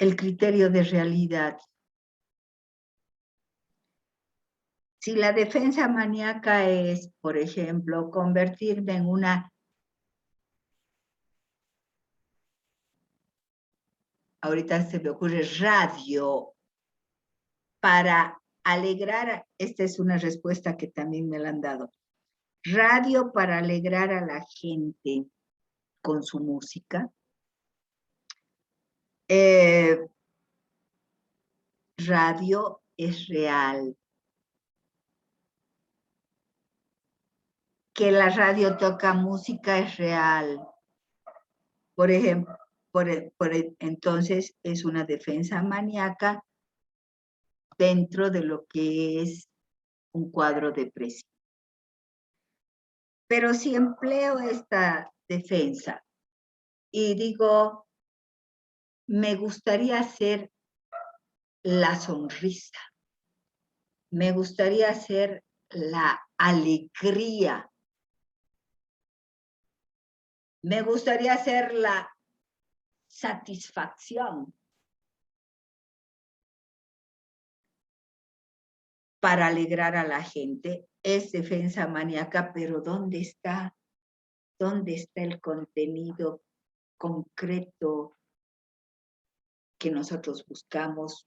Speaker 1: el criterio de realidad. Si la defensa maníaca es, por ejemplo, convertirme en una... Ahorita se me ocurre radio para alegrar, esta es una respuesta que también me la han dado, radio para alegrar a la gente con su música, radio es real, que la radio toca música es real, por ejemplo, entonces es una defensa maníaca dentro de lo que es un cuadro depresivo. Pero si empleo esta defensa y digo, me gustaría hacer la sonrisa, me gustaría hacer la alegría, me gustaría hacer la satisfacción para alegrar a la gente, es defensa maníaca, pero ¿dónde está el contenido concreto que nosotros buscamos?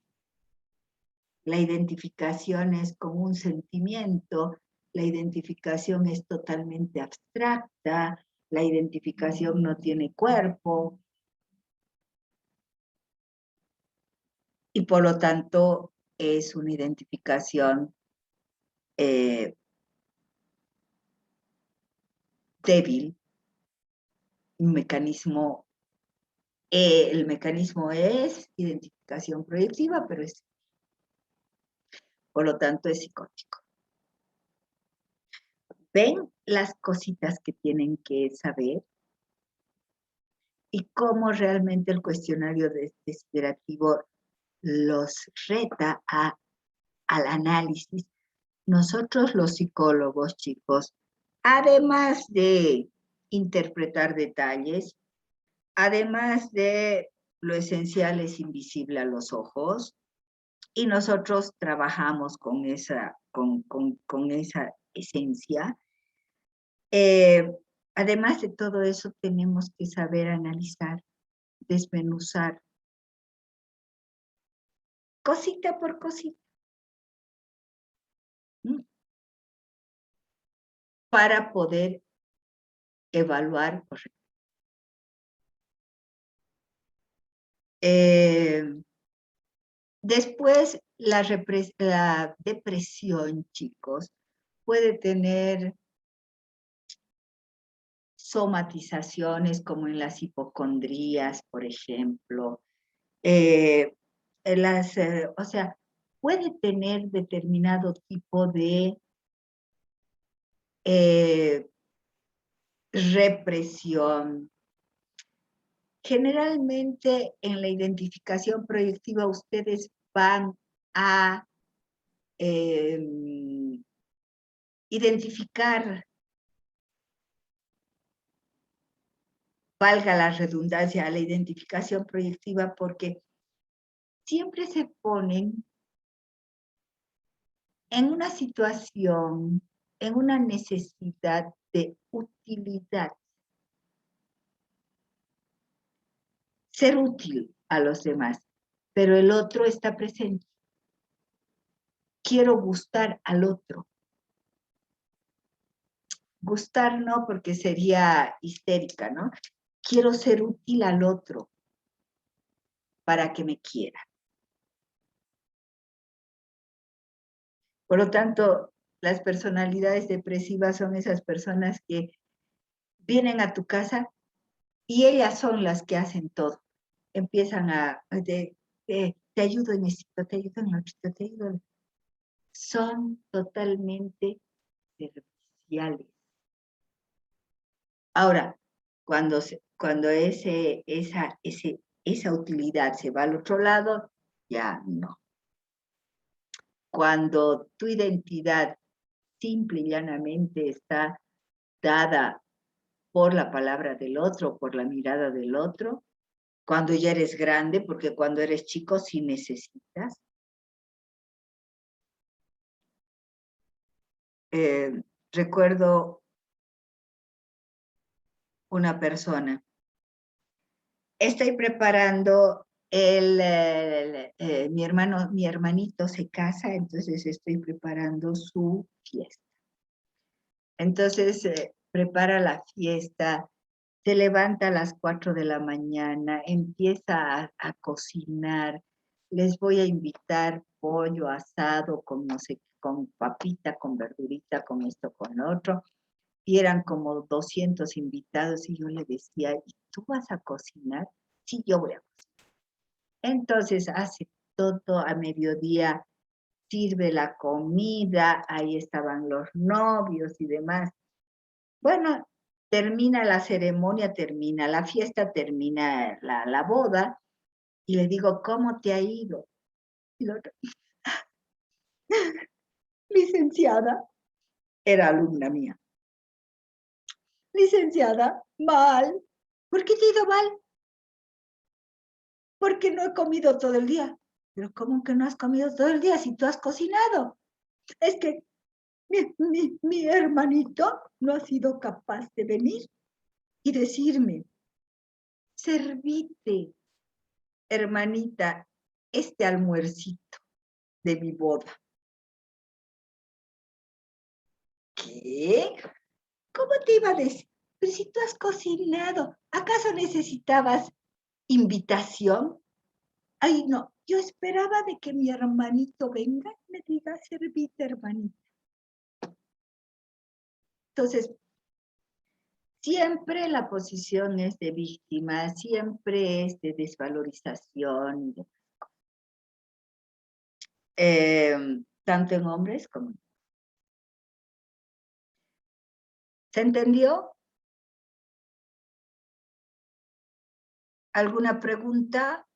Speaker 1: La identificación es con un sentimiento, la identificación es totalmente abstracta, la identificación no tiene cuerpo, y por lo tanto es una identificación débil, un mecanismo, el mecanismo es identificación proyectiva, pero es, por lo tanto es psicótico. ¿Ven las cositas que tienen que saber? Y cómo realmente el cuestionario desiderativo los reta al análisis. Nosotros los psicólogos, chicos, además de interpretar detalles, además de lo esencial es invisible a los ojos, y nosotros trabajamos con esa esencia. Además de todo eso, tenemos que saber analizar, desmenuzar, cosita por cosita, para poder evaluar correctamente. Después, la depresión, chicos, puede tener somatizaciones como en las hipocondrías, por ejemplo. O sea, puede tener determinado tipo de represión. Generalmente en la identificación proyectiva ustedes van a identificar, valga la redundancia, a la identificación proyectiva, porque siempre se ponen en una situación, en una necesidad de utilidad. Ser útil a los demás, pero el otro está presente. Quiero gustar al otro. Gustar no, porque sería histérica, ¿no? Quiero ser útil al otro para que me quiera. Por lo tanto, las personalidades depresivas son esas personas que vienen a tu casa y ellas son las que hacen todo. Empiezan te ayudo en esto, te ayudo en otro, te ayudo. Son totalmente serviciales. Ahora, cuando esa utilidad se va al otro lado, ya no. Cuando tu identidad simple y llanamente está dada por la palabra del otro, por la mirada del otro, cuando ya eres grande, porque cuando eres chico sí necesitas. Recuerdo una persona. Estoy preparando mi hermanito se casa, entonces estoy preparando su fiesta. Entonces prepara la fiesta, se levanta a las 4 de la mañana, empieza a cocinar. Les voy a invitar pollo asado con no sé, con papita, con verdurita, con esto, con lo otro. Y eran como 200 invitados y yo le decía, ¿y tú vas a cocinar? Sí, yo voy a cocinar. Entonces hace todo a mediodía, sirve la comida, ahí estaban los novios y demás. Bueno, termina la ceremonia, termina la fiesta, termina la boda, y le digo, ¿cómo te ha ido? Y la otra, licenciada, era alumna mía. Licenciada, mal. ¿Por qué te ha ido mal? Porque no he comido todo el día. Pero ¿cómo que no has comido todo el día si tú has cocinado? Es que mi hermanito no ha sido capaz de venir y decirme, servite, hermanita, este almuercito de mi boda. ¿Qué? ¿Cómo te iba a decir? Pero si tú has cocinado, ¿acaso necesitabas invitación? Ay, no, yo esperaba de que mi hermanito venga y me diga, servite, hermanita. Entonces, siempre la posición es de víctima, siempre es de desvalorización, tanto en hombres como en mujeres. ¿Se entendió? ¿Alguna pregunta?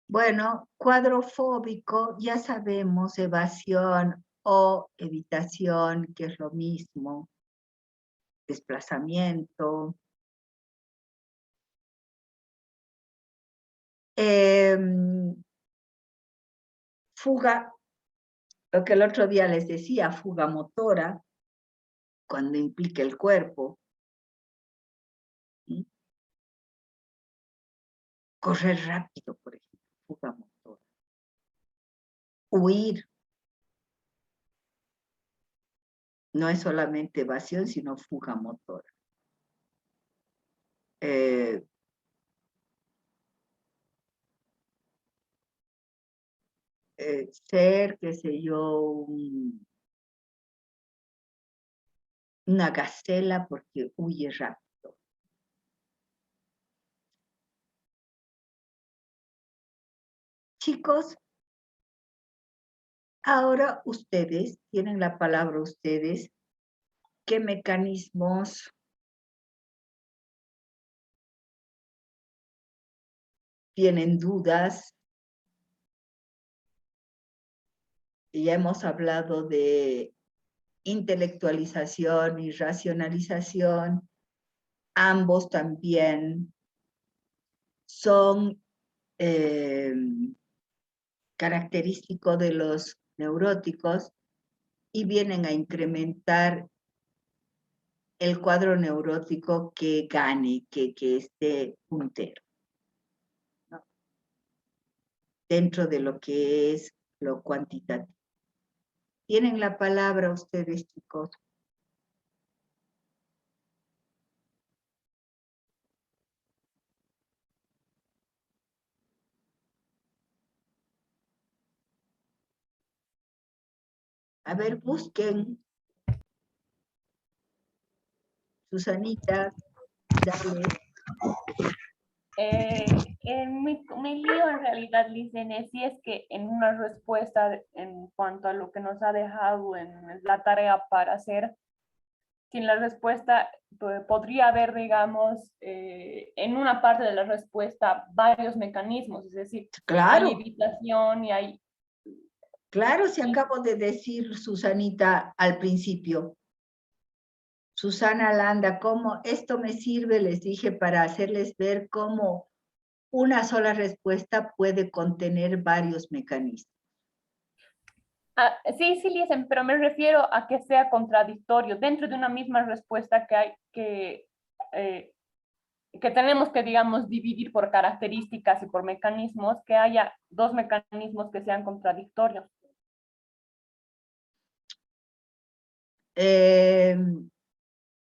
Speaker 1: Bueno, cuadro fóbico, ya sabemos, evasión o evitación, que es lo mismo, desplazamiento. Fuga, lo que el otro día les decía, fuga motora, cuando implica el cuerpo. ¿Sí? Correr rápido, por ejemplo, fuga motora. Huir. No es solamente evasión, sino fuga motora. Ser, qué sé yo, una gacela porque huye rápido. Chicos, ahora ustedes, tienen la palabra ustedes, ¿qué mecanismos tienen dudas? Ya hemos hablado de intelectualización y racionalización. Ambos también son característicos de los neuróticos y vienen a incrementar el cuadro neurótico que gane, que esté puntero, ¿no? Dentro de lo que es lo cuantitativo. Tienen la palabra ustedes, chicos. A ver, busquen. Susanita, dale.
Speaker 3: Mi lío en realidad, Licene, sí es que en una respuesta en cuanto a lo que nos ha dejado en la tarea para hacer, que en la respuesta podría haber, digamos, en una parte de la respuesta varios mecanismos, es decir,
Speaker 1: Claro.
Speaker 3: hay evitación y hay...
Speaker 1: Claro, si acabo de decir, Susanita, al principio. Susana Landa, cómo esto me sirve, les dije, para hacerles ver cómo una sola respuesta puede contener varios mecanismos.
Speaker 3: Sí, Lisen, pero me refiero a que sea contradictorio. Dentro de una misma respuesta que hay que tenemos que, digamos, dividir por características y por mecanismos, que haya dos mecanismos que sean contradictorios.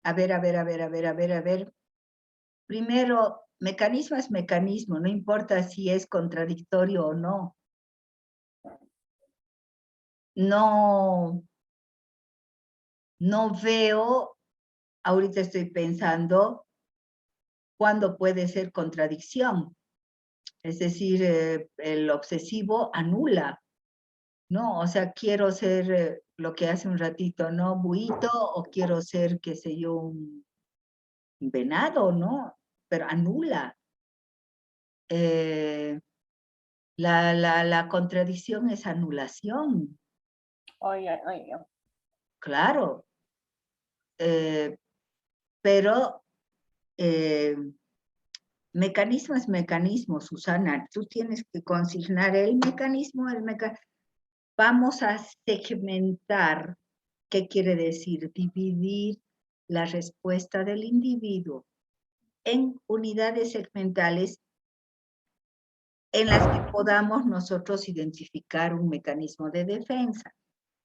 Speaker 1: A ver. Primero, mecanismo es mecanismo, no importa si es contradictorio o no. No veo, ahorita estoy pensando, cuándo puede ser contradicción. Es decir, el obsesivo anula, ¿no? O sea, quiero ser lo que hace un ratito, ¿no? Buito, o quiero ser, qué sé yo, un venado, ¿no? Pero anula. La contradicción es anulación.
Speaker 3: Oye.
Speaker 1: Claro. Pero mecanismo es mecanismo, Susana. Tú tienes que consignar el mecanismo, Vamos a segmentar. ¿Qué quiere decir? Dividir la respuesta del individuo en unidades segmentales en las que podamos nosotros identificar un mecanismo de defensa.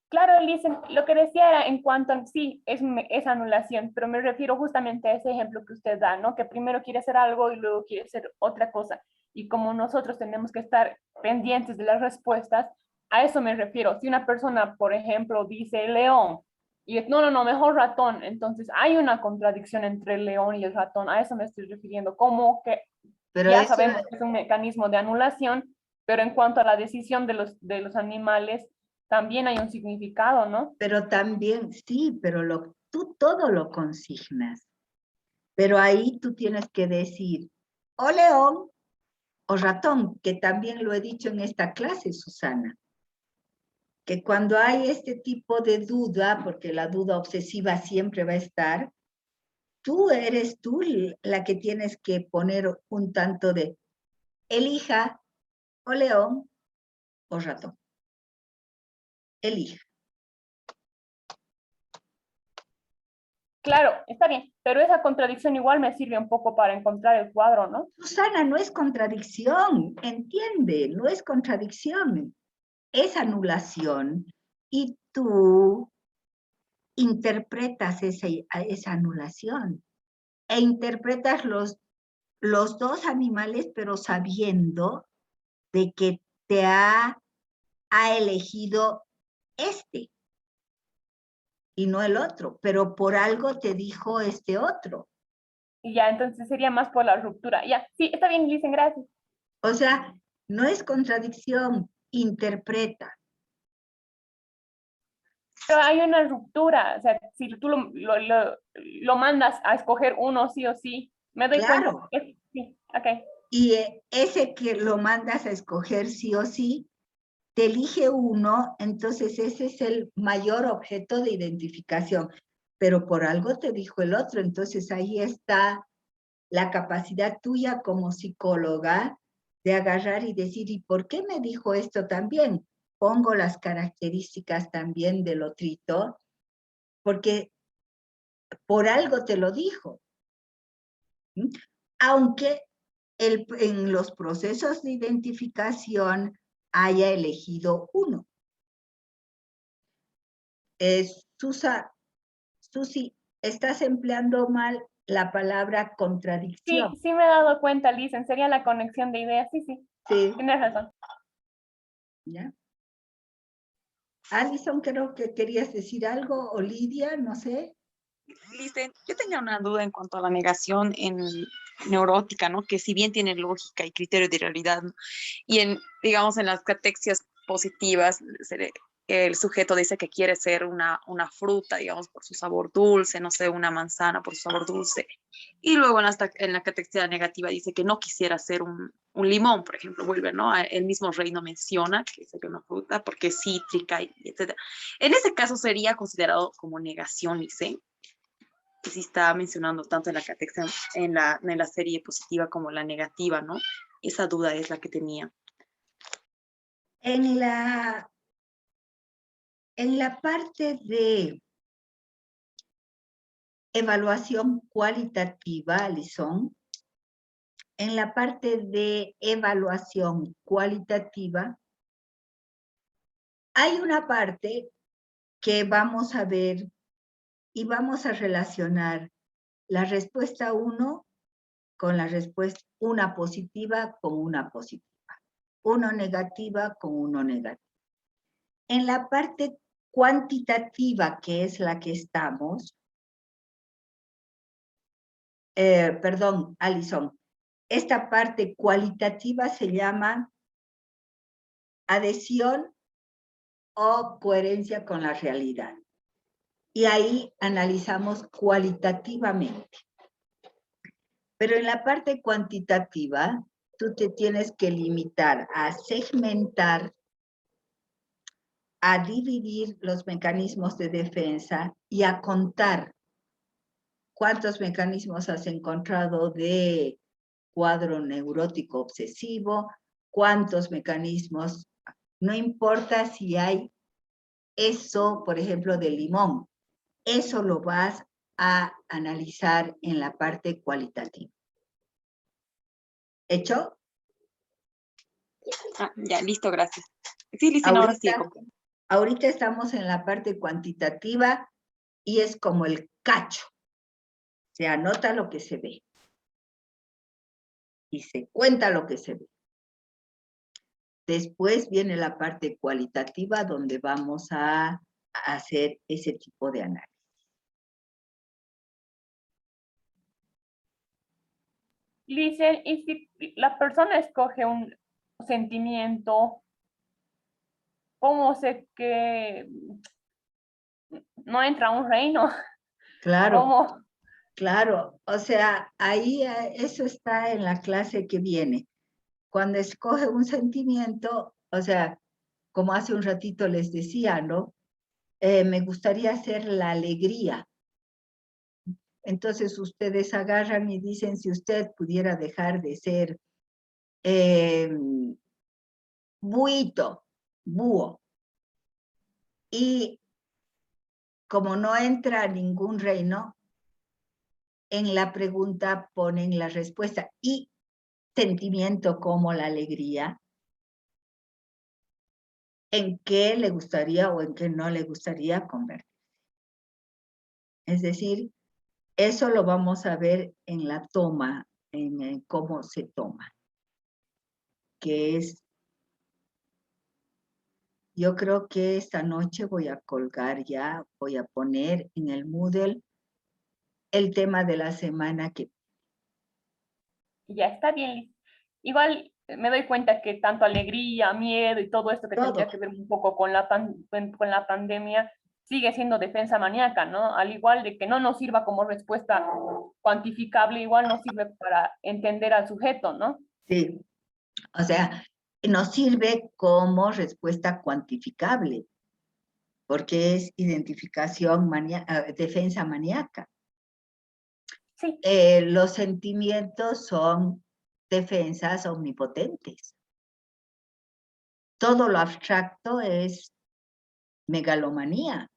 Speaker 3: Claro, Lisen, lo que decía era en cuanto a, sí, es anulación, pero me refiero justamente a ese ejemplo que usted da, ¿no? Que primero quiere hacer algo y luego quiere hacer otra cosa. Y como nosotros tenemos que estar pendientes de las respuestas, a eso me refiero. Si una persona, por ejemplo, dice león, y no, mejor ratón, entonces hay una contradicción entre el león y el ratón, a eso me estoy refiriendo, como que
Speaker 1: Pero
Speaker 3: ya
Speaker 1: eso,
Speaker 3: sabemos que es un mecanismo de anulación, pero en cuanto a la decisión de los animales, también hay un significado, ¿no?
Speaker 1: pero también, sí, pero tú todo lo consignas. Pero ahí tú tienes que decir, o león o ratón, que también lo he dicho en esta clase, Susana. Que cuando hay este tipo de duda, porque la duda obsesiva siempre va a estar, tú eres tú la que tienes que poner un tanto de elija o león o ratón. Elija.
Speaker 3: Claro, está bien, pero esa contradicción igual me sirve un poco para encontrar el cuadro, ¿no?
Speaker 1: Susana, no es contradicción, entiende, no es contradicción, es anulación. Y tú interpretas esa anulación e interpretas los dos animales, pero sabiendo de que te ha elegido este y no el otro, pero por algo te dijo este otro.
Speaker 3: Y ya, entonces sería más por la ruptura. Ya, sí, está bien, dicen gracias.
Speaker 1: O sea, no es contradicción, interpreta.
Speaker 3: Pero hay una ruptura, o sea, si tú lo mandas a escoger uno sí o sí, me doy
Speaker 1: Claro.
Speaker 3: cuenta. Sí, ok.
Speaker 1: Y ese que lo mandas a escoger sí o sí, te elige uno, entonces ese es el mayor objeto de identificación, pero por algo te dijo el otro, entonces ahí está la capacidad tuya como psicóloga de agarrar y decir, ¿y por qué me dijo esto también? Pongo las características también del otrito, porque por algo te lo dijo. ¿Mm? Aunque en los procesos de identificación haya elegido uno. Susi, estás empleando mal la palabra contradicción.
Speaker 3: Sí, me he dado cuenta, Liz, sería la conexión de ideas, sí.
Speaker 1: Sí.
Speaker 3: Tienes razón.
Speaker 1: ¿Ya? Alison, creo que querías decir algo, o Lidia, no sé.
Speaker 2: Listen, yo tenía una duda en cuanto a la negación en neurótica, ¿no? Que si bien tiene lógica y criterio de realidad, ¿no? Y digamos, en las catexias positivas, el sujeto dice que quiere ser una fruta, digamos, por su sabor dulce, no sé, una manzana por su sabor dulce. Y luego en la catexia negativa dice que no quisiera ser un limón, por ejemplo, vuelve, ¿no? El mismo Reino menciona que sería una fruta porque es cítrica, etc. En ese caso sería considerado como negación, dice. que sí está mencionando tanto en la catequista, en la serie positiva como la negativa, ¿no? Esa duda es la que tenía.
Speaker 1: En la parte de evaluación cualitativa, Alison, en la parte de evaluación cualitativa, hay una parte que vamos a ver y vamos a relacionar la respuesta 1 con la respuesta, una positiva con una positiva, uno negativa con uno negativo. En la parte cuantitativa, que es la que estamos, perdón, Alison, esta parte cualitativa se llama adhesión o coherencia con la realidad. Y ahí analizamos cualitativamente. Pero en la parte cuantitativa, tú te tienes que limitar a segmentar, a dividir los mecanismos de defensa y a contar cuántos mecanismos has encontrado de cuadro neurótico obsesivo, cuántos mecanismos, no importa si hay eso, por ejemplo, de limón, eso lo vas a analizar en la parte cualitativa. ¿Hecho?
Speaker 2: Ah, ya, listo, gracias. Sí, listo, ahora sí.
Speaker 1: Ahorita estamos en la parte cuantitativa y es como el cacho. Se anota lo que se ve. Y se cuenta lo que se ve. Después viene la parte cualitativa donde vamos a hacer ese tipo de análisis.
Speaker 3: Lice, y si la persona escoge un sentimiento, ¿cómo sé que no entra a un reino?
Speaker 1: Claro,
Speaker 3: ¿Cómo?
Speaker 1: claro. O sea, ahí eso está en la clase que viene. Cuando escoge un sentimiento, o sea, como hace un ratito les decía, ¿no? Me gustaría hacer la alegría. Entonces ustedes agarran y dicen, si usted pudiera dejar de ser buito, búho, y como no entra a ningún reino, en la pregunta ponen la respuesta y sentimiento como la alegría, en qué le gustaría o en qué no le gustaría convertirse. Es decir, eso lo vamos a ver en la toma, en cómo se toma, que es, yo creo que esta noche voy a colgar ya, voy a poner en el Moodle el tema de la semana que...
Speaker 3: Ya está bien. Igual me doy cuenta que tanto alegría, miedo y todo esto que tendría que ver un poco con la pandemia sigue siendo defensa maníaca, ¿no? Al igual de que no nos sirva como respuesta cuantificable, igual nos sirve para entender al sujeto, ¿no?
Speaker 1: Sí, o sea, nos sirve como respuesta cuantificable, porque es identificación, defensa maníaca.
Speaker 3: Sí.
Speaker 1: Los sentimientos son defensas omnipotentes. Todo lo abstracto es megalomanía.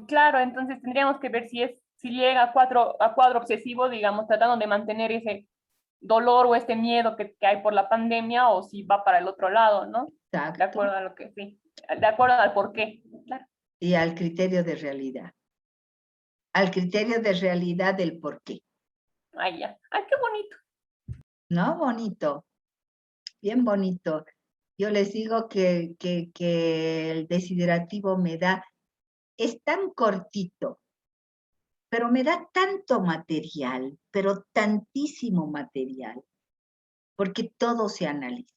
Speaker 3: Claro, entonces tendríamos que ver si llega a cuadro obsesivo, digamos, tratando de mantener ese dolor o este miedo que hay por la pandemia, o si va para el otro lado, ¿no?
Speaker 1: Exacto.
Speaker 3: De acuerdo a lo que sí, de acuerdo al por qué. Claro.
Speaker 1: Y al criterio de realidad. Al criterio de realidad del por qué.
Speaker 3: Ay, ya. Ay, qué bonito.
Speaker 1: ¿No? Bonito. Bien bonito. Yo les digo que el desiderativo me da, es tan cortito, pero me da tanto material, pero tantísimo material, porque todo se analiza.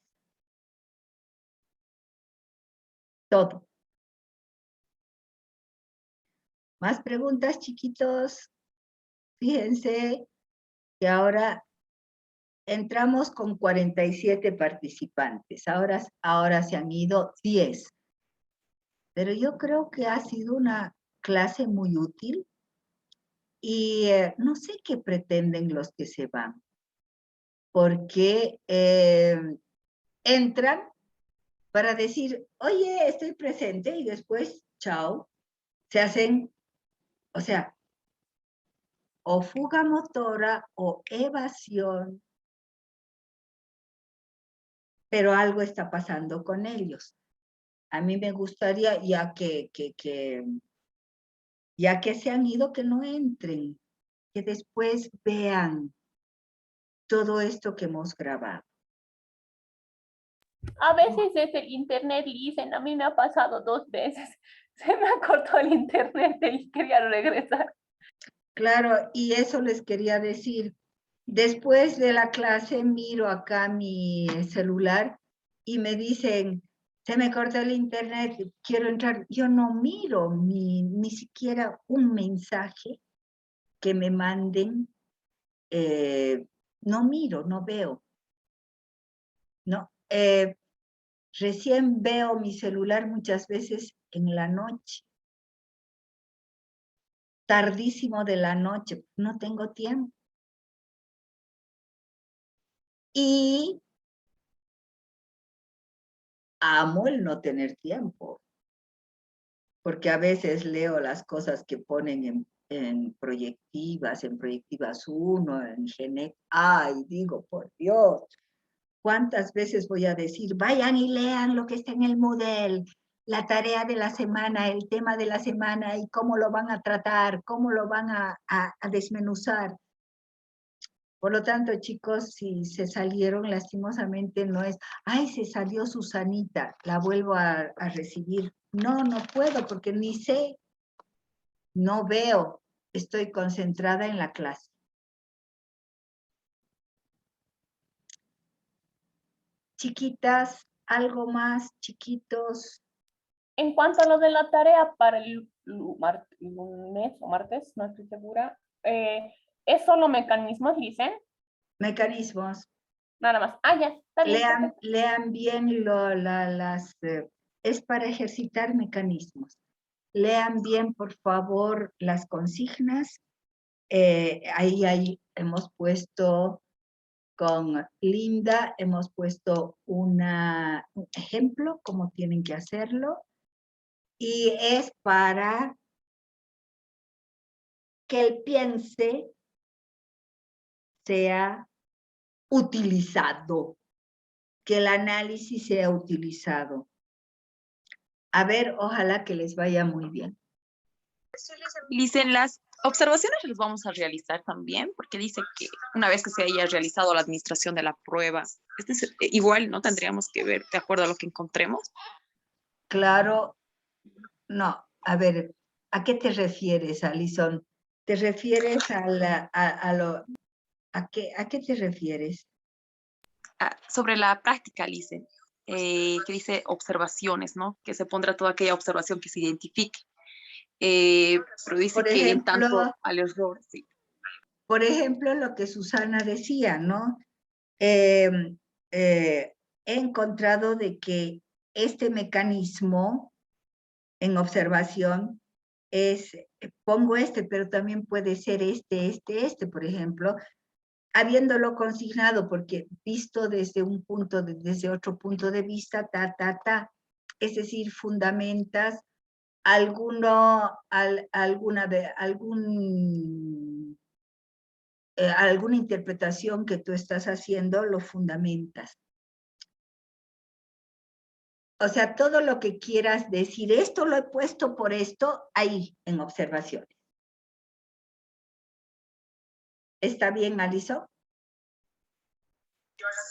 Speaker 1: Todo. ¿Más preguntas, chiquitos? Fíjense que ahora entramos con 47 participantes. Ahora se han ido 10. Pero yo creo que ha sido una clase muy útil Y no sé qué pretenden los que se van, porque entran para decir, oye, estoy presente, y después, chao, se hacen, o sea, o fuga motora o evasión, pero algo está pasando con ellos. A mí me gustaría, ya que se han ido, que no entren, que después vean todo esto que hemos grabado.
Speaker 3: A veces es el internet, dicen, a mí me ha pasado 2 veces. Se me ha cortado el internet y quería regresar.
Speaker 1: Claro, y eso les quería decir. Después de la clase miro acá mi celular y me dicen, se me cortó el internet, quiero entrar. Yo no miro ni siquiera un mensaje que me manden. No miro, no veo. No, recién veo mi celular muchas veces en la noche. Tardísimo de la noche, no tengo tiempo. Y amo el no tener tiempo, porque a veces leo las cosas que ponen en Proyectivas 1, en Genet. Ay, digo, por Dios, ¿cuántas veces voy a decir, vayan y lean lo que está en el Moodle, la tarea de la semana, el tema de la semana y cómo lo van a tratar, cómo lo van a desmenuzar? Por lo tanto, chicos, si se salieron, lastimosamente no es, ay, se salió Susanita, la vuelvo a recibir. No, no puedo porque ni sé, no veo, estoy concentrada en la clase. Chiquitas, algo más, chiquitos.
Speaker 3: En cuanto a lo de la tarea para el lunes o martes, no estoy segura, ¿es solo mecanismos, dicen?
Speaker 1: Mecanismos.
Speaker 3: Nada más. Ah, ya, está bien.
Speaker 1: Lean bien es para ejercitar mecanismos. Lean bien, por favor, las consignas. Ahí hemos puesto con Linda, hemos puesto un ejemplo, cómo tienen que hacerlo. Y es para que el piense sea utilizado, que el análisis sea utilizado. A ver, ojalá que les vaya muy bien.
Speaker 2: Dicen, las observaciones las vamos a realizar también, porque dice que una vez que se haya realizado la administración de la prueba, igual no tendríamos que ver de acuerdo a lo que encontremos.
Speaker 1: Claro, no, a ver, ¿a qué te refieres, Alison? ¿Te refieres a qué te refieres?
Speaker 2: Sobre la práctica, dicen, que dice observaciones, ¿no? Que se pondrá toda aquella observación que se identifique. Pero dice
Speaker 1: Por
Speaker 2: que en
Speaker 1: ejemplo,
Speaker 2: tanto al error, sí.
Speaker 1: Por ejemplo, lo que Susana decía, ¿no? He encontrado de que este mecanismo en observación es, pongo pero también puede ser por ejemplo, habiéndolo consignado, porque visto desde desde otro punto de vista, es decir, fundamentas alguna interpretación que tú estás haciendo, lo fundamentas. O sea, todo lo que quieras decir, esto lo he puesto por esto, ahí, en observaciones. ¿Está bien, Alison?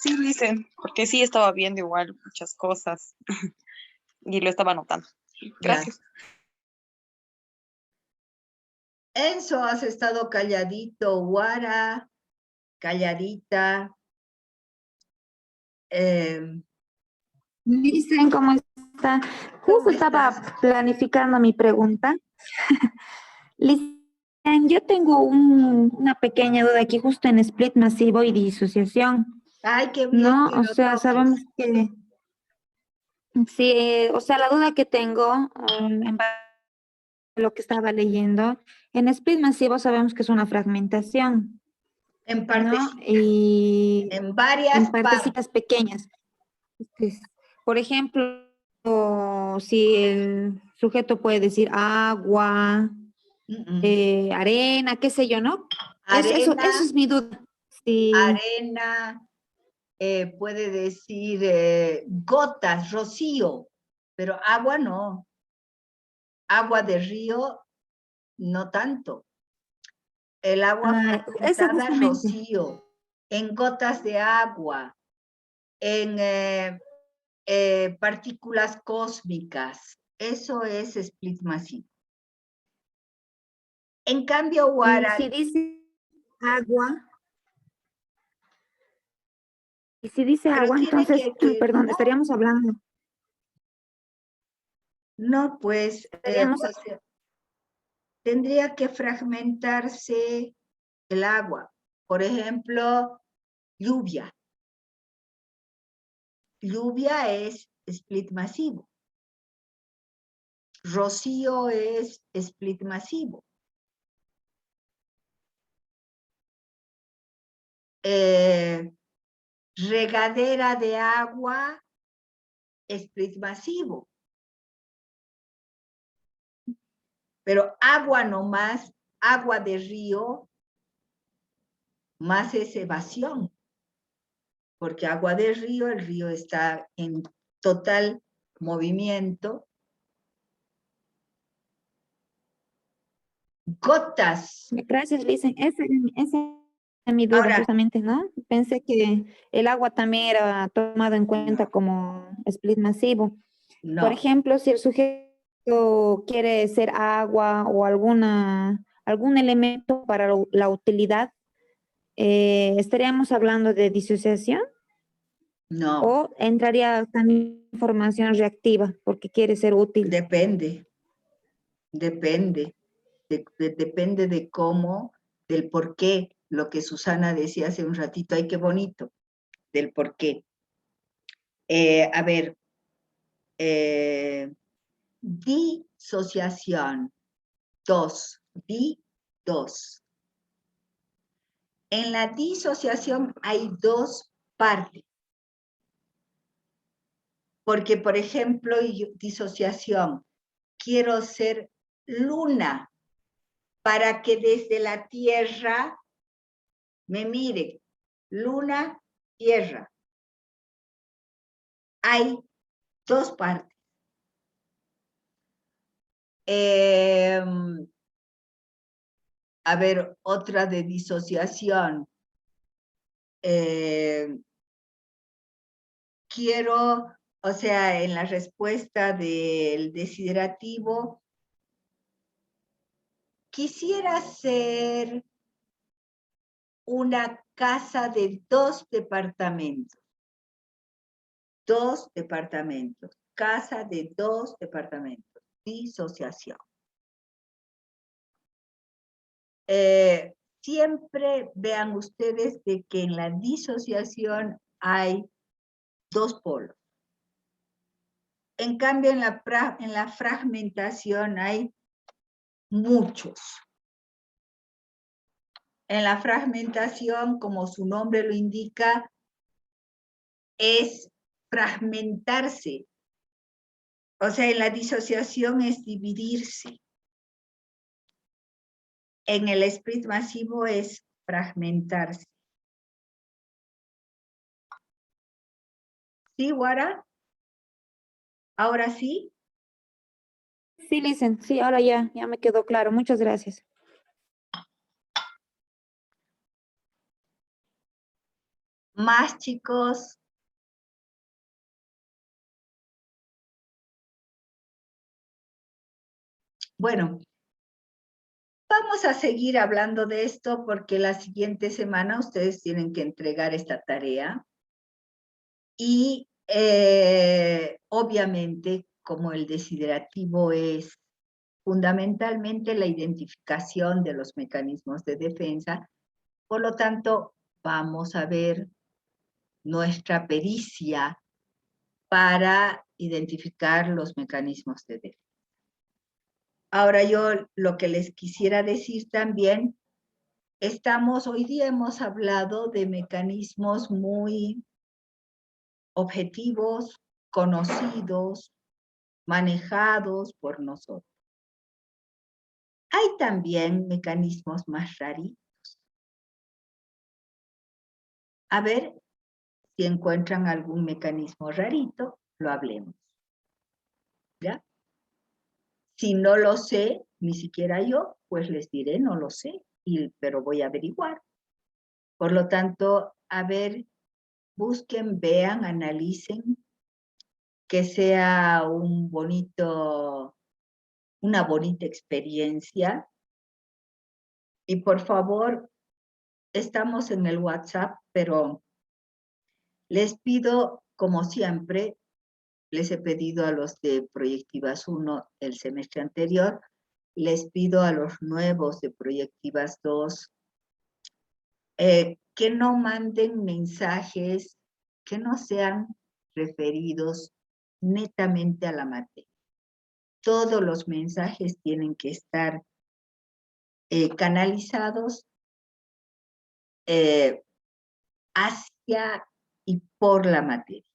Speaker 2: Sí, dicen, porque sí estaba viendo igual muchas cosas y lo estaba anotando. Gracias.
Speaker 1: Enzo, has estado calladito. Guara, calladita.
Speaker 7: Dicen, ¿cómo está? Justo estaba planificando mi pregunta. Listen, yo tengo una pequeña duda aquí justo en split masivo y disociación.
Speaker 1: Ay, qué bien.
Speaker 7: ¿No?
Speaker 1: Que
Speaker 7: O
Speaker 1: lo
Speaker 7: sea,
Speaker 1: toques.
Speaker 7: sabemos que sí, o sea, la duda que tengo en base a lo que estaba leyendo En split masivo sabemos que es una fragmentación,
Speaker 1: En partes,
Speaker 7: ¿no? Y
Speaker 1: en varias
Speaker 7: en
Speaker 1: partes.
Speaker 7: partecitas pequeñas. Por ejemplo, si el sujeto puede decir agua, arena, qué sé yo, ¿no? Eso
Speaker 1: Arena,
Speaker 7: es mi duda. Sí.
Speaker 1: arena, puede decir gotas, rocío, pero agua no. Agua de río, no tanto. El agua
Speaker 7: Eso
Speaker 1: fragmentada,
Speaker 7: justamente.
Speaker 1: rocío, en gotas de agua, en partículas cósmicas. Eso es split masivo. En cambio,
Speaker 7: Y
Speaker 1: Guara,
Speaker 7: si dice agua,
Speaker 1: pero tiene
Speaker 7: entonces, perdón,
Speaker 1: no,
Speaker 7: estaríamos hablando.
Speaker 1: no, pues,
Speaker 7: Estaríamos,
Speaker 1: o sea, tendría que fragmentarse el agua. Por ejemplo, lluvia. Lluvia es split masivo. Rocío es split masivo. Regadera de agua, split masivo. Pero agua nomás, agua de río, más es evasión. Porque agua de río, el río está en total movimiento. Gotas.
Speaker 7: gracias, Licen. Esa es mi duda,
Speaker 1: Ahora,
Speaker 7: justamente, ¿no? Pensé que el agua también era tomado en cuenta como split masivo. Por
Speaker 1: no.
Speaker 7: ejemplo, si el sujeto quiere ser agua o algún elemento para la utilidad, ¿estaríamos hablando de disociación
Speaker 1: No,
Speaker 7: o entraría también información reactiva porque quiere ser útil?
Speaker 1: depende. Depende de cómo, del por qué, lo que Susana decía hace un ratito, ay, qué bonito, del por qué. A ver, disociación, dos. En la disociación hay dos partes. Porque, por ejemplo, disociación, quiero ser luna para que desde la Tierra me mire. Luna, Tierra. Hay dos partes. A ver, otra de disociación. Quiero, o sea, en la respuesta del desiderativo, quisiera ser una casa de 2 departamentos. 2 departamentos. Casa de 2 departamentos. Disociación. Siempre vean ustedes de que en la disociación hay dos polos. En cambio, en la fragmentación hay muchos. En la fragmentación, como su nombre lo indica, es fragmentarse. O sea, en la disociación es dividirse. En el split masivo es fragmentarse. ¿Sí, Guara? ¿Ahora sí?
Speaker 7: Sí, Licen, sí, ahora ya me quedó claro. Muchas gracias.
Speaker 1: Más, chicos. Bueno, vamos a seguir hablando de esto porque la siguiente semana ustedes tienen que entregar esta tarea. Y obviamente, como el desiderativo es fundamentalmente la identificación de los mecanismos de defensa, por lo tanto, vamos a ver nuestra pericia para identificar los mecanismos de defensa. Ahora yo lo que les quisiera decir también, hoy día hemos hablado de mecanismos muy objetivos, conocidos, manejados por nosotros. Hay también mecanismos más raritos. A ver si encuentran algún mecanismo rarito, lo hablemos. ¿Ya? Si no lo sé, ni siquiera yo, pues les diré, no lo sé, pero voy a averiguar. Por lo tanto, a ver, busquen, vean, analicen, que sea una bonita experiencia. Y por favor, estamos en el WhatsApp, pero les pido, como siempre, les he pedido a los de Proyectivas 1 el semestre anterior, les pido a los nuevos de Proyectivas 2 que no manden mensajes que no sean referidos netamente a la materia. Todos los mensajes tienen que estar canalizados hacia y por la materia.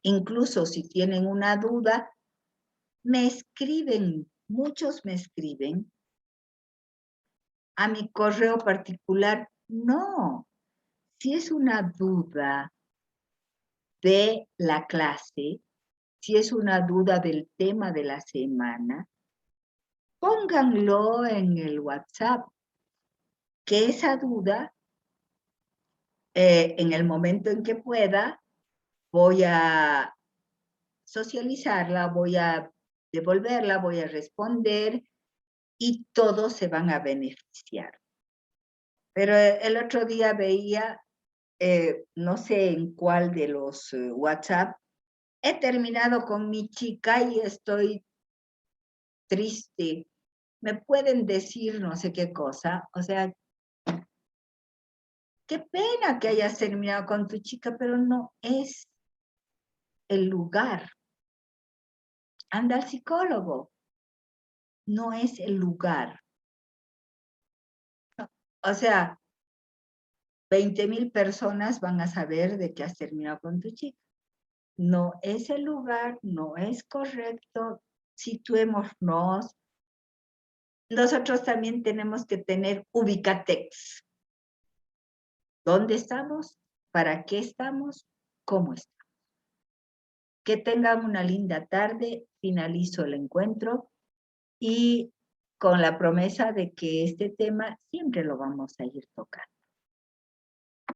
Speaker 1: Incluso si tienen una duda, me escriben, muchos me escriben a mi correo particular. No, si es una duda de la clase, si es una duda del tema de la semana, pónganlo en el WhatsApp, que esa duda, en el momento en que pueda, voy a socializarla, voy a devolverla, voy a responder y todos se van a beneficiar. Pero el otro día veía, no sé en cuál de los WhatsApp, he terminado con mi chica y estoy triste. ¿Me pueden decir no sé qué cosa? O sea, qué pena que hayas terminado con tu chica, pero no es el lugar. Anda al psicólogo. No es el lugar. O sea, 20,000 personas van a saber de que has terminado con tu chica. No es el lugar, no es correcto. Situémonos. Nosotros también tenemos que tener ubicatex. ¿Dónde estamos? ¿Para qué estamos? ¿Cómo estamos? Que tengan una linda tarde. Finalizo el encuentro y con la promesa de que este tema siempre lo vamos a ir tocando.